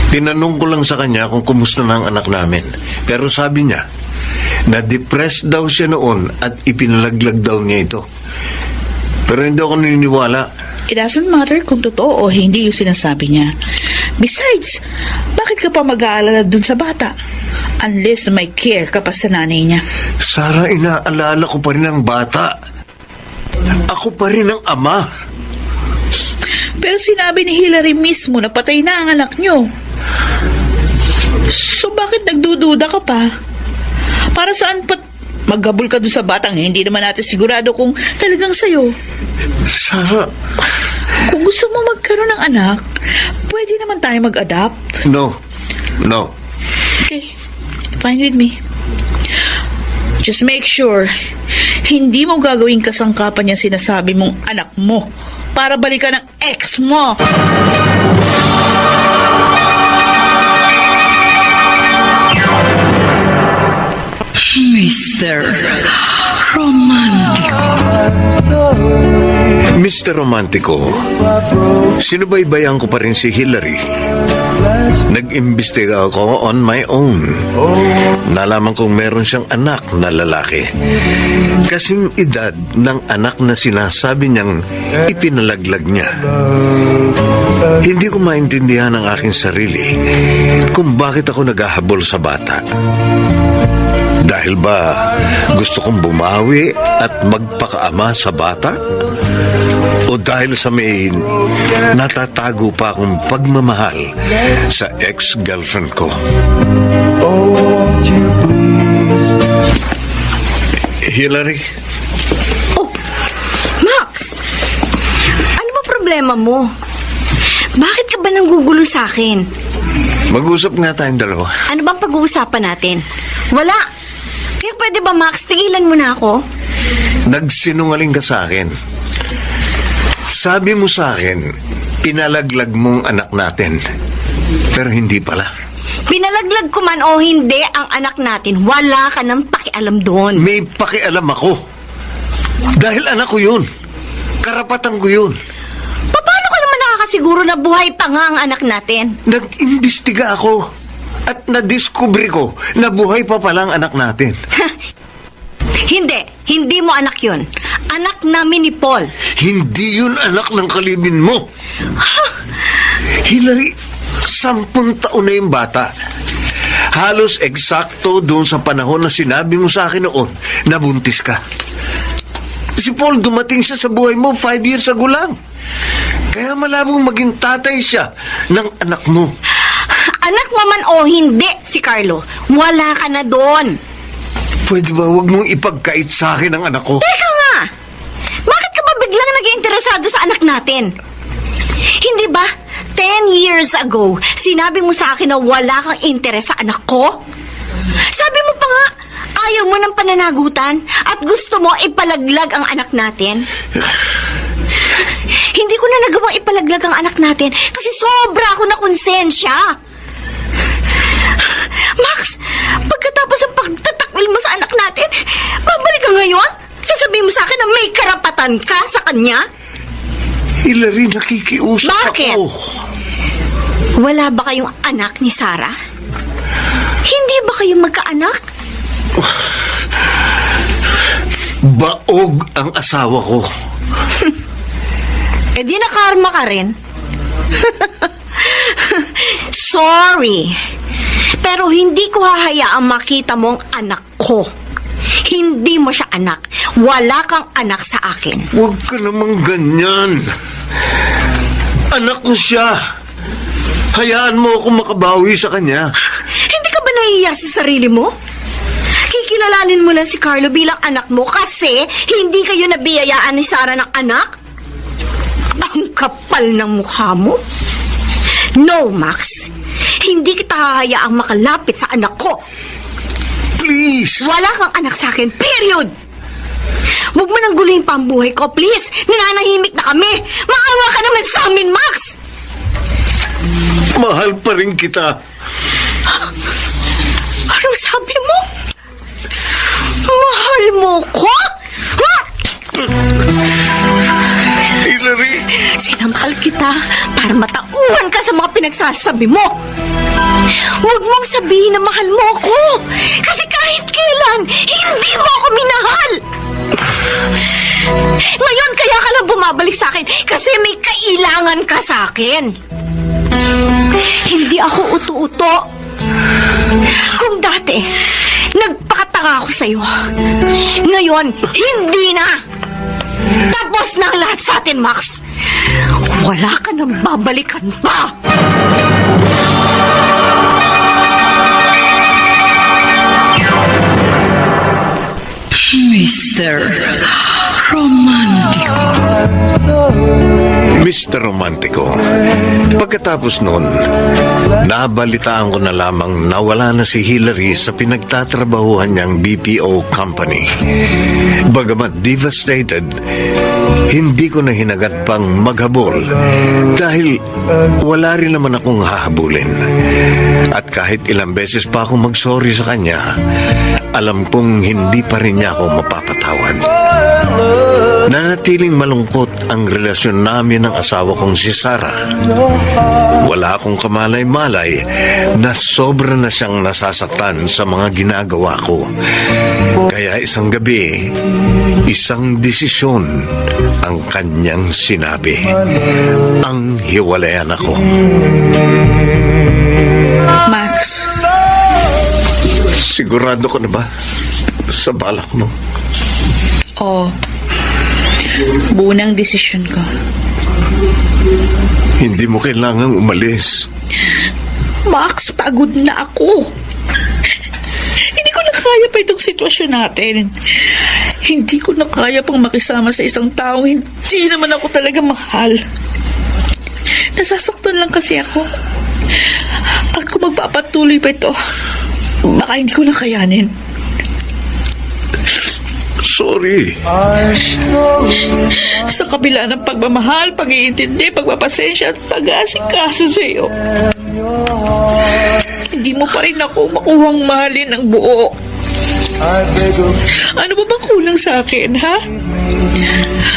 Tinanong ko lang sa kanya kung kumusta na ang anak namin. Pero sabi niya, na-depressed daw siya noon at ipinalaglag daw niya ito. Pero hindi ako naniniwala. It doesn't matter kung totoo o hindi yung sinasabi niya. Besides, bakit ka pa mag-aalala dun sa bata? unless may care ka pa sa nanay niya. Sarah, inaalala ko pa rin ang bata. Ako pa rin ang ama. Pero sinabi ni Hillary mismo na patay na ang anak niyo. So bakit nagdududa ka pa? Para saan pa maghabol ka doon sa batang hindi naman natin sigurado kung talagang sa'yo? Sarah, Kung gusto mo magkaroon ng anak, pwede naman tayo mag-adopt. no. Okay, fine with me. Just make sure, hindi mo gagawing kasangkapan yung sinasabi mong anak mo para balikan ng ex mo. Mr. Romantico. Mr. Romantico, sinubaybayan ko pa rin si Hillary. Nag-imbestiga ako on my own. Nalaman kong meron siyang anak na lalaki. Kasing edad ng anak na sinasabi niyang ipinalaglag niya. Hindi ko maintindihan ang aking sarili kung bakit ako naghahabol sa bata. Dahil ba gusto kong bumawi at magpakaama sa bata? O dahil sa may natatago pa akong pagmamahal sa ex-girlfriend ko? Oh, won't you please? Hillary, Oh, Max! Ano ba problema mo? Bakit ka ba nanggugulo sa akin? mag-usap nga tayong dalawa. Ano bang pag-uusapan natin? Wala! Kaya pwede ba, Max, tigilan mo na ako? Nagsinungaling ka sa akin. Sabi mo sa akin, pinalaglag mong anak natin. Pero hindi pala. Pinalaglag ko man o hindi ang anak natin, wala ka nang pakialam doon. May pakialam ako. Dahil anak ko yun. Karapatan ko yun. Paano ka naman nakakasiguro na buhay pa nga ang anak natin? Nag-imbestiga ako. At nadiskubre ko na buhay pa palang anak natin. Hindi mo anak yun. Anak namin ni Paul. Hindi yun anak ng kalibin mo. Hillary, 10 taon na yung bata. Halos eksakto doon sa panahon na sinabi mo sa akin noon na buntis ka. Si Paul dumating siya sa buhay mo 5 years ago lang. Kaya malabong maging tatay siya ng anak mo. Anak mo man o hindi si Carlo, wala ka na doon. Pwede ba huwag mong ipagkait sa akin ang anak ko? Teka nga! Bakit ka ba biglang nag-iinteresado sa anak natin? Hindi ba 10 years ago, sinabi mo sa akin na wala kang interes sa anak ko? Sabi mo pa nga, ayaw mo ng pananagutan at gusto mo ipalaglag ang anak natin? Hindi ko na nagawang ipalaglag ang anak natin kasi sobra ako na konsensya. Max, pagkatapos ng pagtatakwil mo sa anak natin, babalik ka ngayon? Sasabihin mo sa akin na may karapatan ka sa kanya? Hillary, nakikiusap Bakit? ako. Wala ba kayong anak ni Sarah? Hindi ba kayo magkaanak? Baog ang asawa ko. Eh di nakarma ka rin. Sorry. Pero hindi ko hahayaang makita mo ang anak ko. Hindi mo siya anak. Wala kang anak sa akin. Huwag ka namang ganyan. Anak ko siya. Hayaan mo ako makabawi sa kanya. Hindi ka ba nahihiya sa sarili mo? Kikilalalin mo lang si Carlo bilang anak mo kasi hindi kayo nabiyayaan ni Sarah ng anak? Ang kapal ng mukha mo. No, Max. Hindi kita hahayaang makalapit sa anak ko. Please. Wala kang anak sa akin, period. Huwag mo nang guluhin pa ang buhay ko, please. Nananahimik na kami. Maawa ka naman sa amin, Max. Mahal pa rin kita. Anong sabi mo? Mahal mo ko? Ha? Hillary. Sinampal kita para matauhan ka sa mga pinagsasabi mo. Huwag mong sabihin na mahal mo ako. Kasi kahit kailan, hindi mo ako minahal. Ngayon kaya ka lang bumabalik sa akin kasi may kailangan ka sa akin. Hindi ako uto-uto. Kung dati, nagpakatanga ako sa'yo. Ngayon, hindi na! Tapos na ang lahat sa atin, Max! Wala ka nang babalikan pa! Mr. Romantico. Mr. Romantico, pagkatapos noon, nabalitaan ko na lamang na wala na si Hillary sa pinagtatrabahuhan niyang BPO company. Bagamat devastated, hindi ko na hinagat pang maghabol dahil wala rin naman akong hahabulin. At kahit ilang beses pa akong magsorry sa kanya, alam kong hindi pa rin niya ako mapapatawad. Nanatiling malungkot ang relasyon namin ng asawa kong si Sarah. Wala akong kamalay-malay na sobra na siyang nasasaktan sa mga ginagawa ko. Kaya isang gabi, isang desisyon ang kanyang sinabi. Ang hiwalayan ako. Max, Sigurado ko na ba sa balak mo? oh, buo ng desisyon ko. Hindi mo kailangang umalis. Max, pagod na ako. Hindi ko na kaya pa itong sitwasyon natin. Hindi ko na kaya pang makisama sa isang taong hindi naman ako talaga mahal. Nasasaktan lang kasi ako. At kung magpapatuloy pa ito, baka hindi ko na kayanin. Sorry. Sa kabila ng pagmamahal, pag-iintindi, pagpapasensya at pag-aasikaso sa iyo, hindi mo pa rin ako makuhang mahalin ng buo. Ano ba bang kulang sa akin, ha?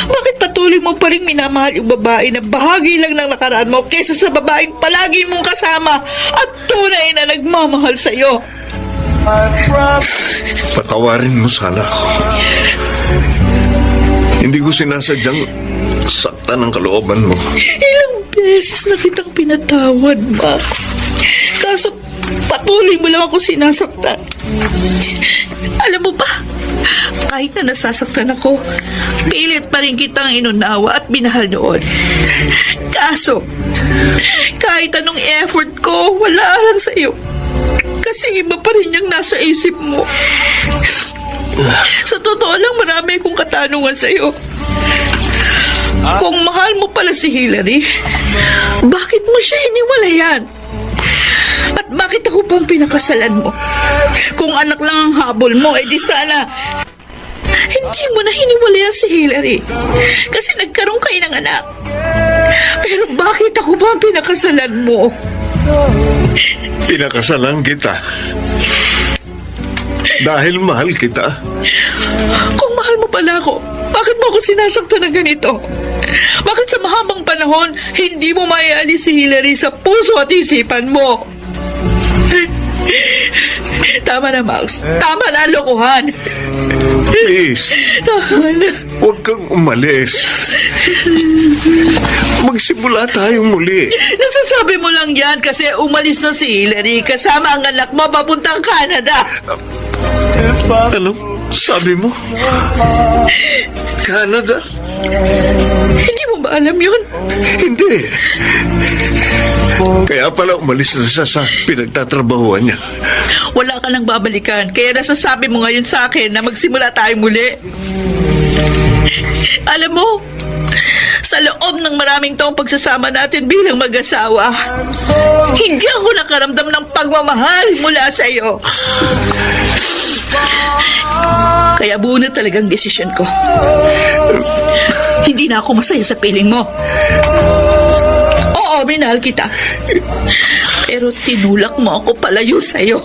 Bakit patuloy mo pa rin minamahal yung babae na bahagi lang ng nakaraan mo kaysa sa babaeng palagi mong kasama at tunay na nagmamahal sa iyo? Patawarin mo sana ako. Hindi ko sinasadyang saktan ang kalooban mo. Ilang beses na kitang pinatawad, Max. Kaso patuloy mo lang ako sinasaktan. Alam mo ba, kahit na nasasaktan ako, pilit pa rin kitang inunawa at binahal noon. Kaso, kahit anong effort ko, wala lang sa iyo. Kasi iba pa rin yung nasa isip mo. Sa totoo lang, marami akong katanungan sa iyo. Kung mahal mo pala si Hillary, bakit mo siya hiniwalayan? At bakit ako pang pinakasalan mo? Kung anak lang ang habol mo, di sana hindi mo na hiniwalayan si Hillary. Kasi nagkaroon kayo ng anak. Pero bakit ako pa ang pinakasalan mo? Pinakasalan kita. Dahil mahal kita. Kung mahal mo pala ako, bakit mo ako sinasaktan ng ganito? Bakit sa mahabang panahon, hindi mo maialis si Hillary sa puso at isipan mo? Tama na, Max. Tama na, lokohan. Please, Tama na. huwag kang umalis. Magsimula tayong muli. Nasasabi mo lang yan kasi umalis na si Hillary kasama ang anak mo papuntang Canada. Ano? Sabi mo? Canada? Hindi mo ba alam yun? Hindi. Kaya pala umalis na siya sa pinagtatrabahuan niya. Wala ka nang babalikan. Kaya nasasabi mo ngayon sa akin na magsimula tayo muli. Alam mo, sa loob ng maraming taong pagsasama natin bilang mag-asawa, hindi ako nakaramdam ng pagmamahal mula sa iyo. Kaya buo na talagang desisyon ko. Hindi na ako masaya sa piling mo. Oo, minahal kita. Pero tinulak mo ako palayo sa'yo.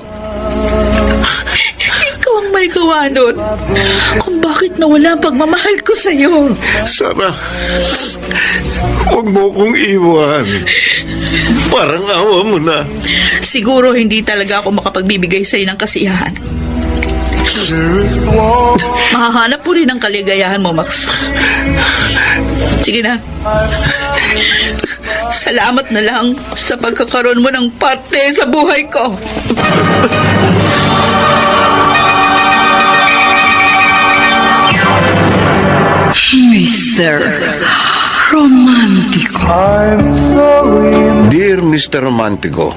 Ikaw ang may gawa nun kung bakit nawala ang pagmamahal ko sa'yo. Sarah, huwag mo kong iwan. Parang awa mo na. Siguro hindi talaga ako makapagbibigay sa'yo ng kasiyahan. Mahahanap po rin ang kaligayahan mo, Max. Sige na. Salamat na lang sa pagkakaroon mo ng parte sa buhay ko. Mr. Romantico. I'm sorry. Dear Mr. Romantico,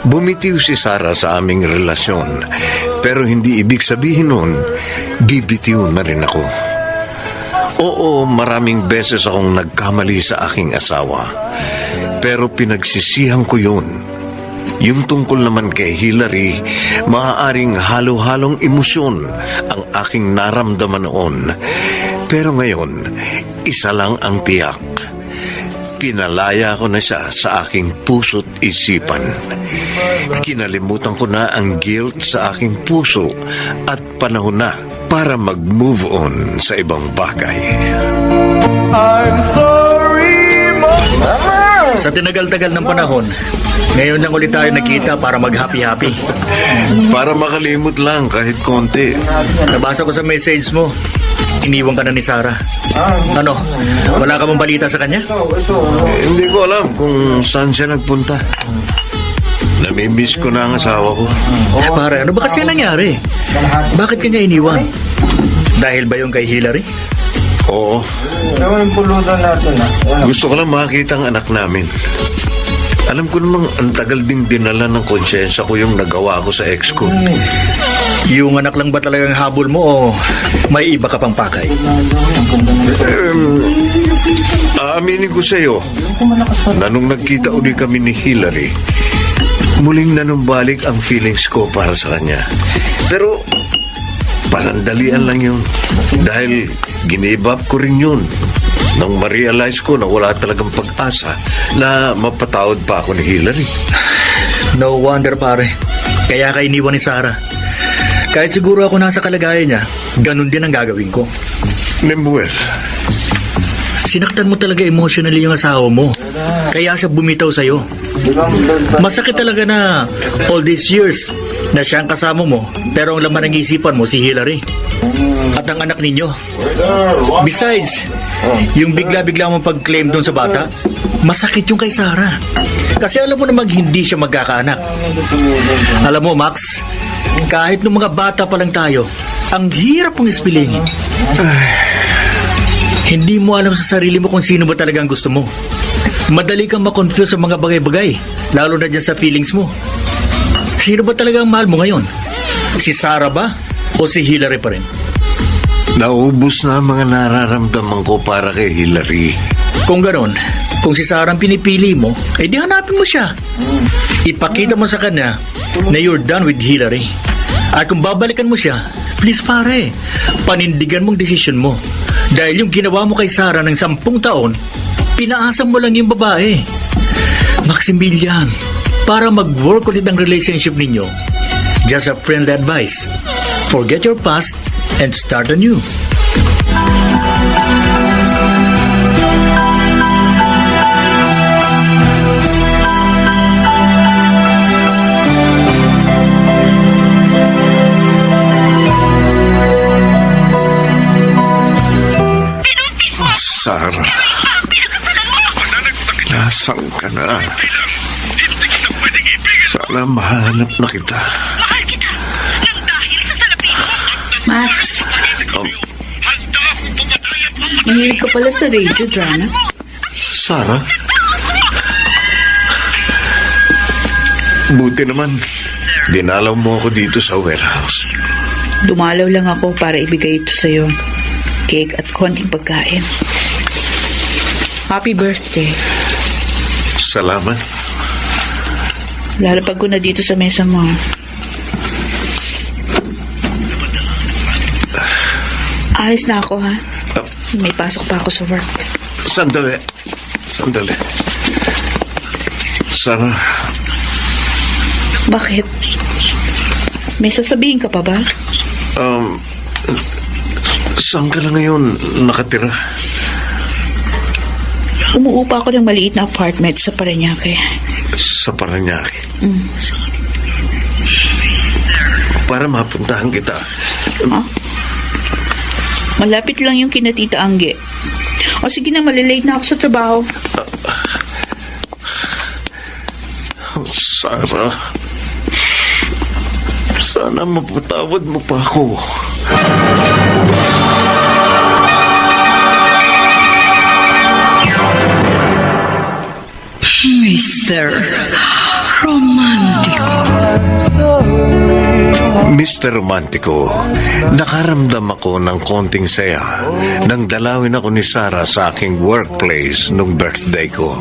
bumitiw si Sarah sa aming relasyon. Pero hindi ibig sabihin nun, bibitiw na rin ako. Oo, maraming beses akong nagkamali sa aking asawa. Pero pinagsisihan ko yun. Yung tungkol naman kay Hillary, maaaring halo-halong emosyon ang aking naramdaman noon. Pero ngayon, isa lang ang tiyak. Pinalaya ko na siya sa aking puso't isipan. Kinalimutan ko na ang guilt sa aking puso at panahon na para mag-move on sa ibang bagay. I'm sorry, Mama. Sa tinagal-tagal ng panahon, ngayon lang ulit tayo nakita para mag-happy-happy. Para makalimot lang kahit konti. Nabasa ko sa message mo, iniwan ka na ni Sarah. Ano, wala ka bang balita sa kanya? Hindi ko alam kung saan siya nagpunta. Namimiss ko na ang asawa ko. Pare, ano ba kasi nangyari? Bakit kanya iniwan? Dahil ba yung kay Hillary? Oo. Gusto ko lang makita ang anak namin. Alam ko namang ang tagal ding dinala ng konsyensya ko yung nagawa ko sa ex ko. Yung anak lang ba talagang habol mo o may iba ka pang pakay? Aaminin ko sa iyo na nung nagkita uli kami ni Hillary, muling nanumbalik ang feelings ko para sa kanya. Pero panandalian lang yun dahil give up ko rin yun nang ma-realize ko na wala talagang pag-asa na mapatawad pa ako ni Hillary. No wonder pare, kaya ka iniwan ni Sarah. Kahit siguro ako nasa kalagayan niya, ganun din ang gagawin ko. Nemuel, Sinaktan mo talaga emotionally yung asawa mo. Kaya siya bumitaw sa'yo. Masakit talaga na all these years na siya ang kasama mo, pero ang laman ng isipan mo si Hillary at ang anak ninyo. Besides, yung bigla-bigla mong pag-claim doon sa bata, masakit yung kay Sarah. Kasi alam mo namang hindi siya magkakaanak. Alam mo, Max, kahit nung mga bata pa lang tayo, ang hirap mong ispilingin. Hindi mo alam sa sarili mo kung sino ba talagang gusto mo. Madali kang makonfuse sa mga bagay-bagay, lalo na dyan sa feelings mo. Sino ba talagang mahal mo ngayon? Si Sarah ba? O si Hillary pa rin? naubos na ang mga nararamdaman ko para kay Hillary. Kung ganon, kung si Sarah ang pinipili mo, eh di hanapin mo siya. Ipakita mo sa kanya na you're done with Hillary. At kung babalikan mo siya, please pare, panindigan mong desisyon mo. Dahil yung ginawa mo kay Sarah ng 10 taon, pinaasam mo lang yung babae. Maximilian, para mag-work ulit ang relationship ninyo, just a friendly advice. Forget your past and start anew. Sarah, nasaan ka na? Sana mahanap na kita. Max, mahilig ka pala sa radio drama. Sarah? Buti naman, dinalaw mo ako dito sa warehouse. Dumalaw lang ako para ibigay ito sa'yo. Cake at konting pagkain. Happy birthday. Salamat. Lalapag ko na dito sa mesa mo. Alis na ako, ha? May pasok pa ako sa work. Sandali. Sarah, Bakit? May sasabihin ka pa ba? saan ka na ngayon nakatira? Umuupa ako ng maliit na apartment sa Parañaque. Sa Parañaque? Para mapuntahan kita. Ha? Malapit lang yung kina Tita Angge. O sige na, malilate na ako sa trabaho. Sarah, sana mapatawad mo pa ako. Mr. Romantico. Mr. Romantico, nakaramdam ako ng konting saya nang dalawin ako ni Sarah sa aking workplace nung birthday ko.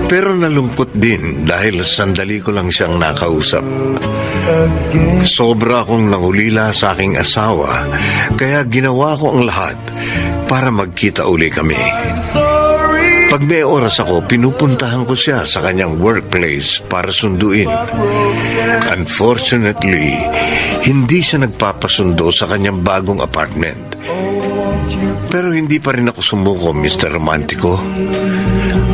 Pero nalungkot din dahil sandali ko lang siyang nakausap. Sobra akong nangulila sa aking asawa, kaya ginawa ko ang lahat para magkita uli kami. Pag may oras ako, pinupuntahan ko siya sa kanyang workplace para sunduin. Unfortunately, hindi siya nagpapasundo sa kanyang bagong apartment. Pero hindi pa rin ako sumuko, Mr. Romantico.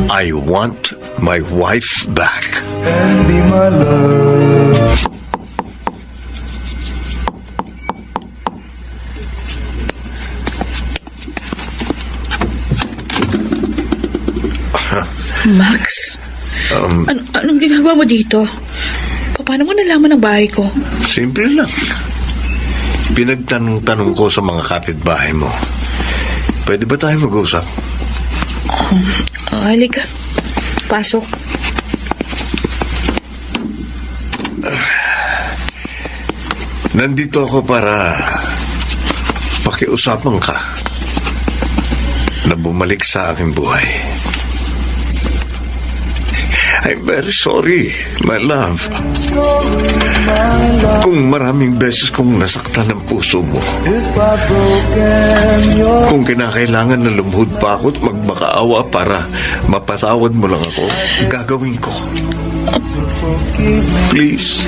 I want my wife back. And be my love. Max, anong ginagawa mo dito? Paano mo nalaman ang bahay ko? Simple lang. Pinagtanong-tanong ko sa mga kapitbahay mo. Pwede ba tayo mag-usap? Halika. Pasok. Nandito ako para pakiusapan ka na bumalik sa aking buhay. I'm very sorry, my love. Kung maraming beses kong nasaktan ang puso mo. Kung kinakailangan na lumuhod pa ako at magmakaawa para mapatawad mo lang ako, gagawin ko. Please.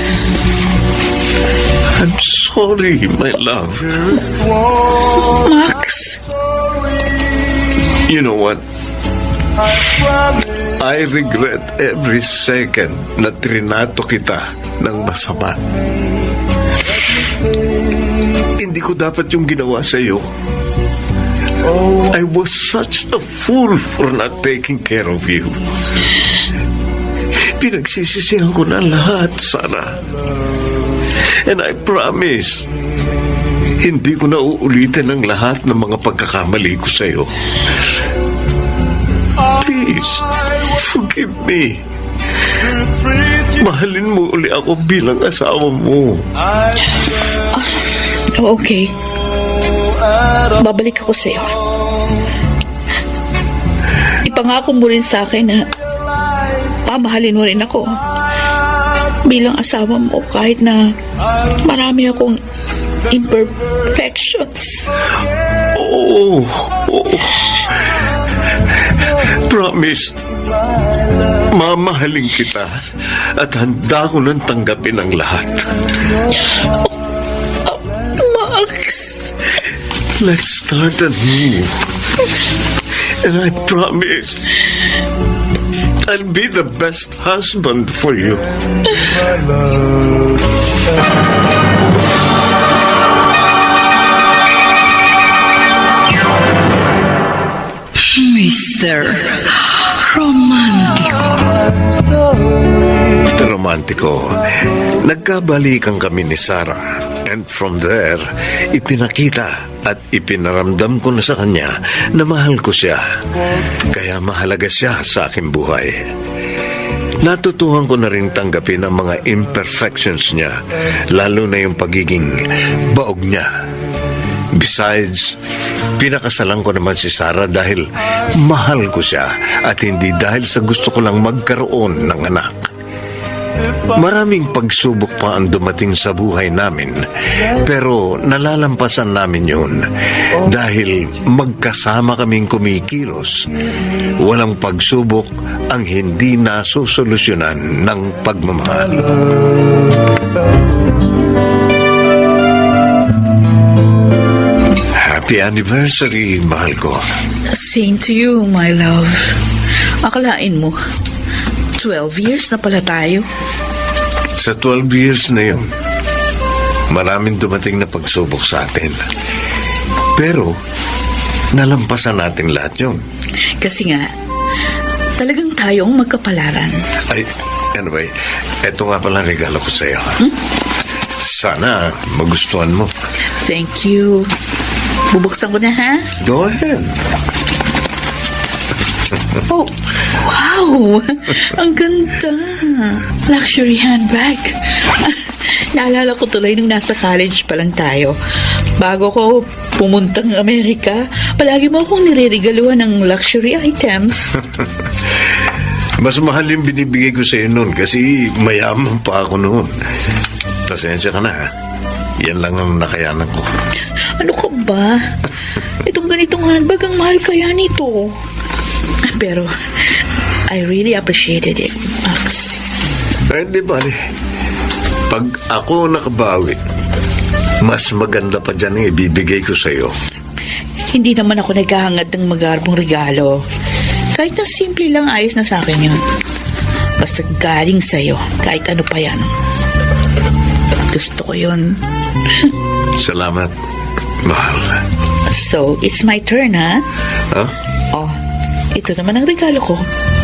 I'm sorry, my love. Max. You know what? I regret every second na trinato kita ng masama. Hindi ko dapat yung ginawa sa iyo. I was such a fool for not taking care of you. Pinagsisisihan ko na lahat, Sarah. And I promise, hindi ko na uulitin ang lahat ng mga pagkakamali ko sa iyo. Please, forgive me. Mahalin mo uli ako bilang asawa mo. Okay. Babalik ako sa'yo. Ipangako mo rin sa akin na mamahalin mo rin ako bilang asawa mo kahit na marami akong imperfections. Oh. Promise, mamahalin kita at handa ko nang tanggapin ang lahat. Max. Let's start anew. And I promise, I'll be the best husband for you. Mr. Romantico. Mr. Romantico, nagkabalikan kami ni Sarah. And from there, ipinakita at ipinaramdam ko na sa kanya na mahal ko siya. Kaya mahalaga siya sa aking buhay. Natutuhan ko na rin tanggapin ang mga imperfections niya, lalo na yung pagiging baog niya. Besides, pinakasalan ko naman si Sarah dahil mahal ko siya at hindi dahil sa gusto ko lang magkaroon ng anak. Maraming pagsubok pa ang dumating sa buhay namin, pero nalalampasan namin yun dahil magkasama kaming kumikilos. Walang pagsubok ang hindi nasusolusyonan ng pagmamahal. Happy anniversary, mahal ko. Same to you, my love. Akalain mo, 12 years na pala tayo. Sa 12 years na yun, maraming dumating na pagsubok sa atin. Pero, nalampasan natin lahat yun. Kasi nga, talagang tayong magkapalaran. Ay, anyway, eto nga pala ang regalo ko sa'yo. Sana magustuhan mo. Thank you. Bubuksan ko na, ha? Go ahead. Oh, wow! Ang ganda! Luxury handbag. Naalala ko tuloy nung nasa college pa lang tayo. Bago ko pumuntang Amerika, palagi mo akong nireregaluhan ng luxury items. Mas mahal yung binibigay ko sa'yo noon kasi mayaman pa ako noon. Pasensya ka na, ha? Yan lang ang nakayanan ko. Ano ka ba? Itong ganitong handbag, ang mahal kaya nito. Pero, I really appreciated it, Max. Ay, di ba? Pag ako nakabawi, mas maganda pa dyan ang ibibigay ko sa'yo. Hindi naman ako naghahangad ng magarbong regalo. Kahit na simple lang, ayos na sa akin yun. Basta galing sa'yo, kahit ano pa yan. Gusto ko yun. Salamat, mahal. So, it's my turn, ha? Huh? Oh, ito naman ang regalo ko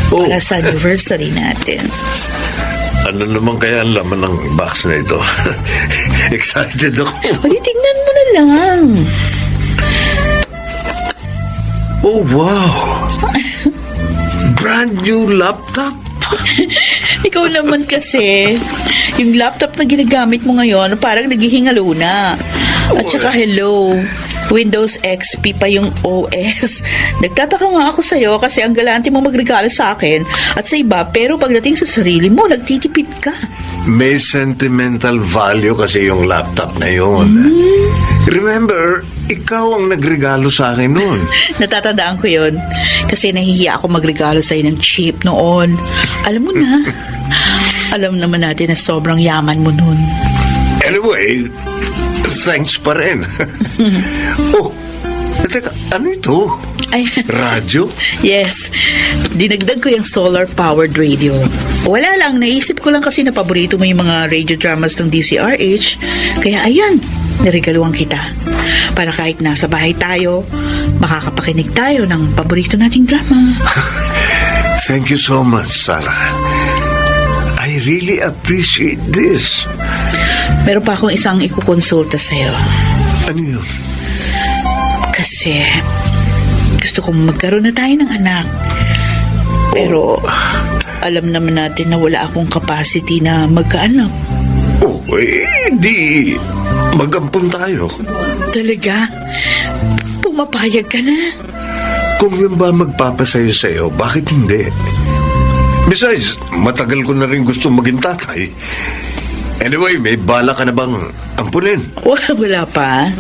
Oh. para sa anniversary natin. Ano naman kaya ang laman ng box na ito? Excited ako. Pwede tingnan mo na lang. Oh, wow! Brand new laptop. Ikaw naman kasi, yung laptop na ginagamit mo ngayon, parang naghihingalo na. At saka hello, Windows XP pa yung OS. Nagtataka nga ako sa'yo kasi ang galante mo magregalo sa akin at sa iba, pero pagdating sa sarili mo, nagtitipid ka. May sentimental value kasi yung laptop na yun. Remember, ikaw ang nagregalo sa akin noon. Natatandaan ko yun kasi nahihiya ako magregalo sa'yo ng cheap noon. Alam mo na, alam naman natin na sobrang yaman mo noon. Anyway, thanks pa rin. Oh, teka, ano ito? Ay, Radyo? yes. Dinagdag ko yung solar-powered radio. Wala lang, naisip ko lang kasi na paborito mo yung mga radio dramas ng DCRH. Kaya ayan, niregaluhan kita. Para kahit nasa bahay tayo, makakapakinig tayo ng paborito nating drama. Thank you so much, Sarah. I really appreciate this. Meron pa akong isang ikukonsulta sa'yo. Ano yun? Kasi gusto kong magkaroon na tayo ng anak. Pero alam naman natin na wala akong capacity na magkaanak. Oh, di magampun tayo. Talaga? Pumapayag ka na? Kung yun ba magpapasayo sa'yo, bakit hindi? Besides, matagal ko na rin gusto maging tatay. Anyway, may bala ka na bang ampunin? Wala pa.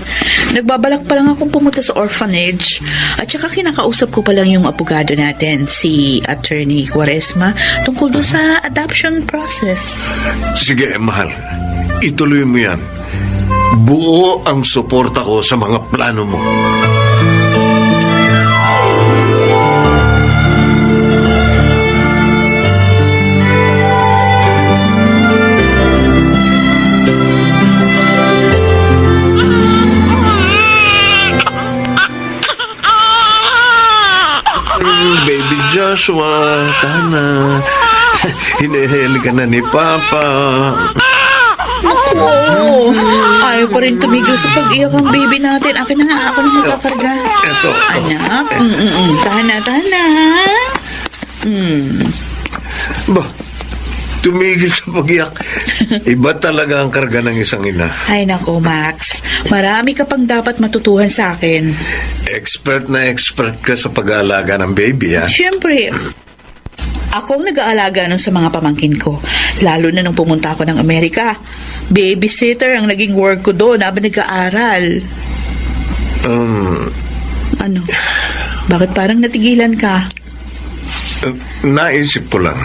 Nagbabalak pa lang akong pumunta sa orphanage. At saka kinakausap ko pa lang yung abogado natin, si Attorney Quaresma, tungkol doon sa adoption process. Sige, mahal. Ituloy mo yan. Buo ang suporta ko sa mga plano mo. Baby Joshua, tana. Hinihil ka na ni Papa. Oh, ayaw pa rin tumigil sa pag-iyak ang baby natin. Akin na nga, ako na magkakarga. Eto. Anak, tahan na. Ba, tumigil sa pag-iyak. Iba talaga ang karga ng isang ina. Ay nako, Max. Marami ka pang dapat matutuhan sa akin. Expert na expert ka sa pag-aalaga ng baby, ha? Siyempre, ako ang nag-aalaga nun sa mga pamangkin ko. Lalo na nung pumunta ako ng Amerika. Babysitter ang naging work ko doon habang nag-aaral. Ano? Bakit parang natigilan ka? Naisip ko lang.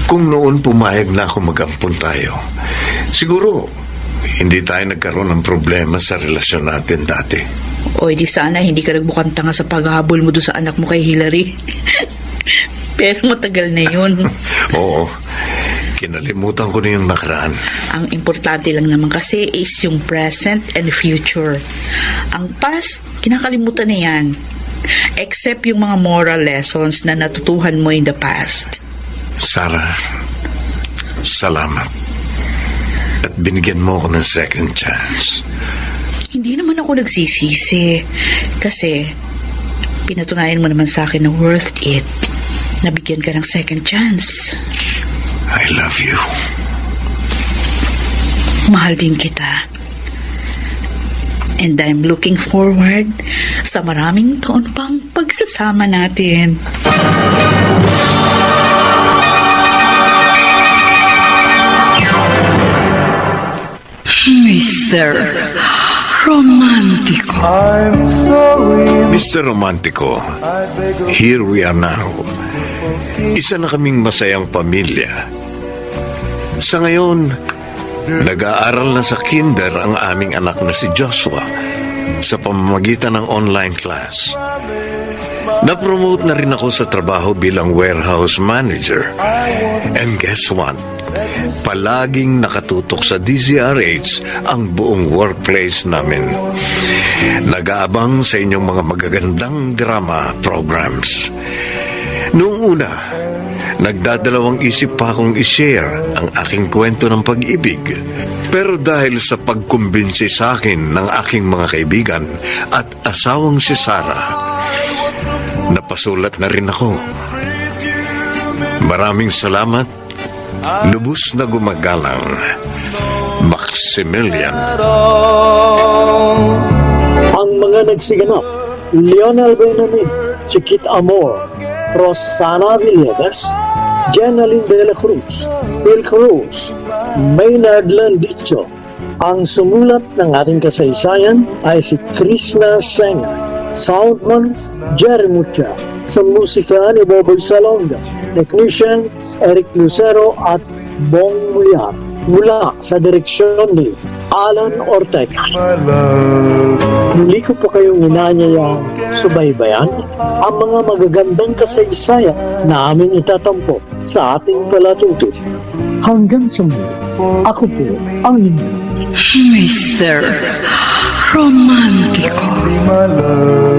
Kung noon pumayag na ako mag-ampun tayo, siguro hindi tayo nagkaroon ng problema sa relasyon natin dati. O di sana hindi ka nagbukang tanga sa paghahabol mo doon sa anak mo kay Hillary. Pero matagal na yun. Oo. Kinalimutan ko na yung nakaraan. Ang importante lang naman kasi is yung present and future. Ang past, kinakalimutan na yan. Except yung mga moral lessons na natutuhan mo in the past. Sarah, salamat. At binigyan mo ako ng second chance. Hindi naman ako nagsisisi. Kasi, pinatunayan mo naman sa akin na worth it. Nabigyan ka ng second chance. I love you. Mahal din kita. And I'm looking forward sa maraming taon pang pagsasama natin. Mr. Romantico. I'm sorry. Mr. Romantico, here we are now. Isa na kaming masayang pamilya. Sa ngayon, nag-aaral na sa kinder ang aming anak na si Joshua sa pamamagitan ng online class. Na-promote na rin ako sa trabaho bilang warehouse manager. And guess what? Palaging nakatutok sa DZRH ang buong workplace namin. Nag-aabang sa inyong mga magagandang drama programs. Noong una, nagdadalawang isip pa akong i-share ang aking kwento ng pag-ibig. Pero dahil sa pagkumbinsi sa akin ng aking mga kaibigan at asawang si Sarah, napasulat na rin ako. Maraming salamat. Lubos na gumagalang, Maximilian. Ang mga nagsiganap, Leonel Benjamin, Chiquit Amor, Rosana Villegas, Jenaline de la Cruz, Phil Cruz, Maynard Landicho. Ang sumulat ng ating kasaysayan ay si Krishna Singh, soundman Jerry Mucha, sa musika ni Boboy Salonga, technician Eric Lucero at Bong Muyar, mula sa direksyon ni Alan Ortega. My love. Muli ko po kayong inaanyayang subaybayan ang mga magagandang kasaysayan na aming itatampok sa ating palatuto. Hanggang sa muli, ako po ang inyo. Mr. Romantico. My love.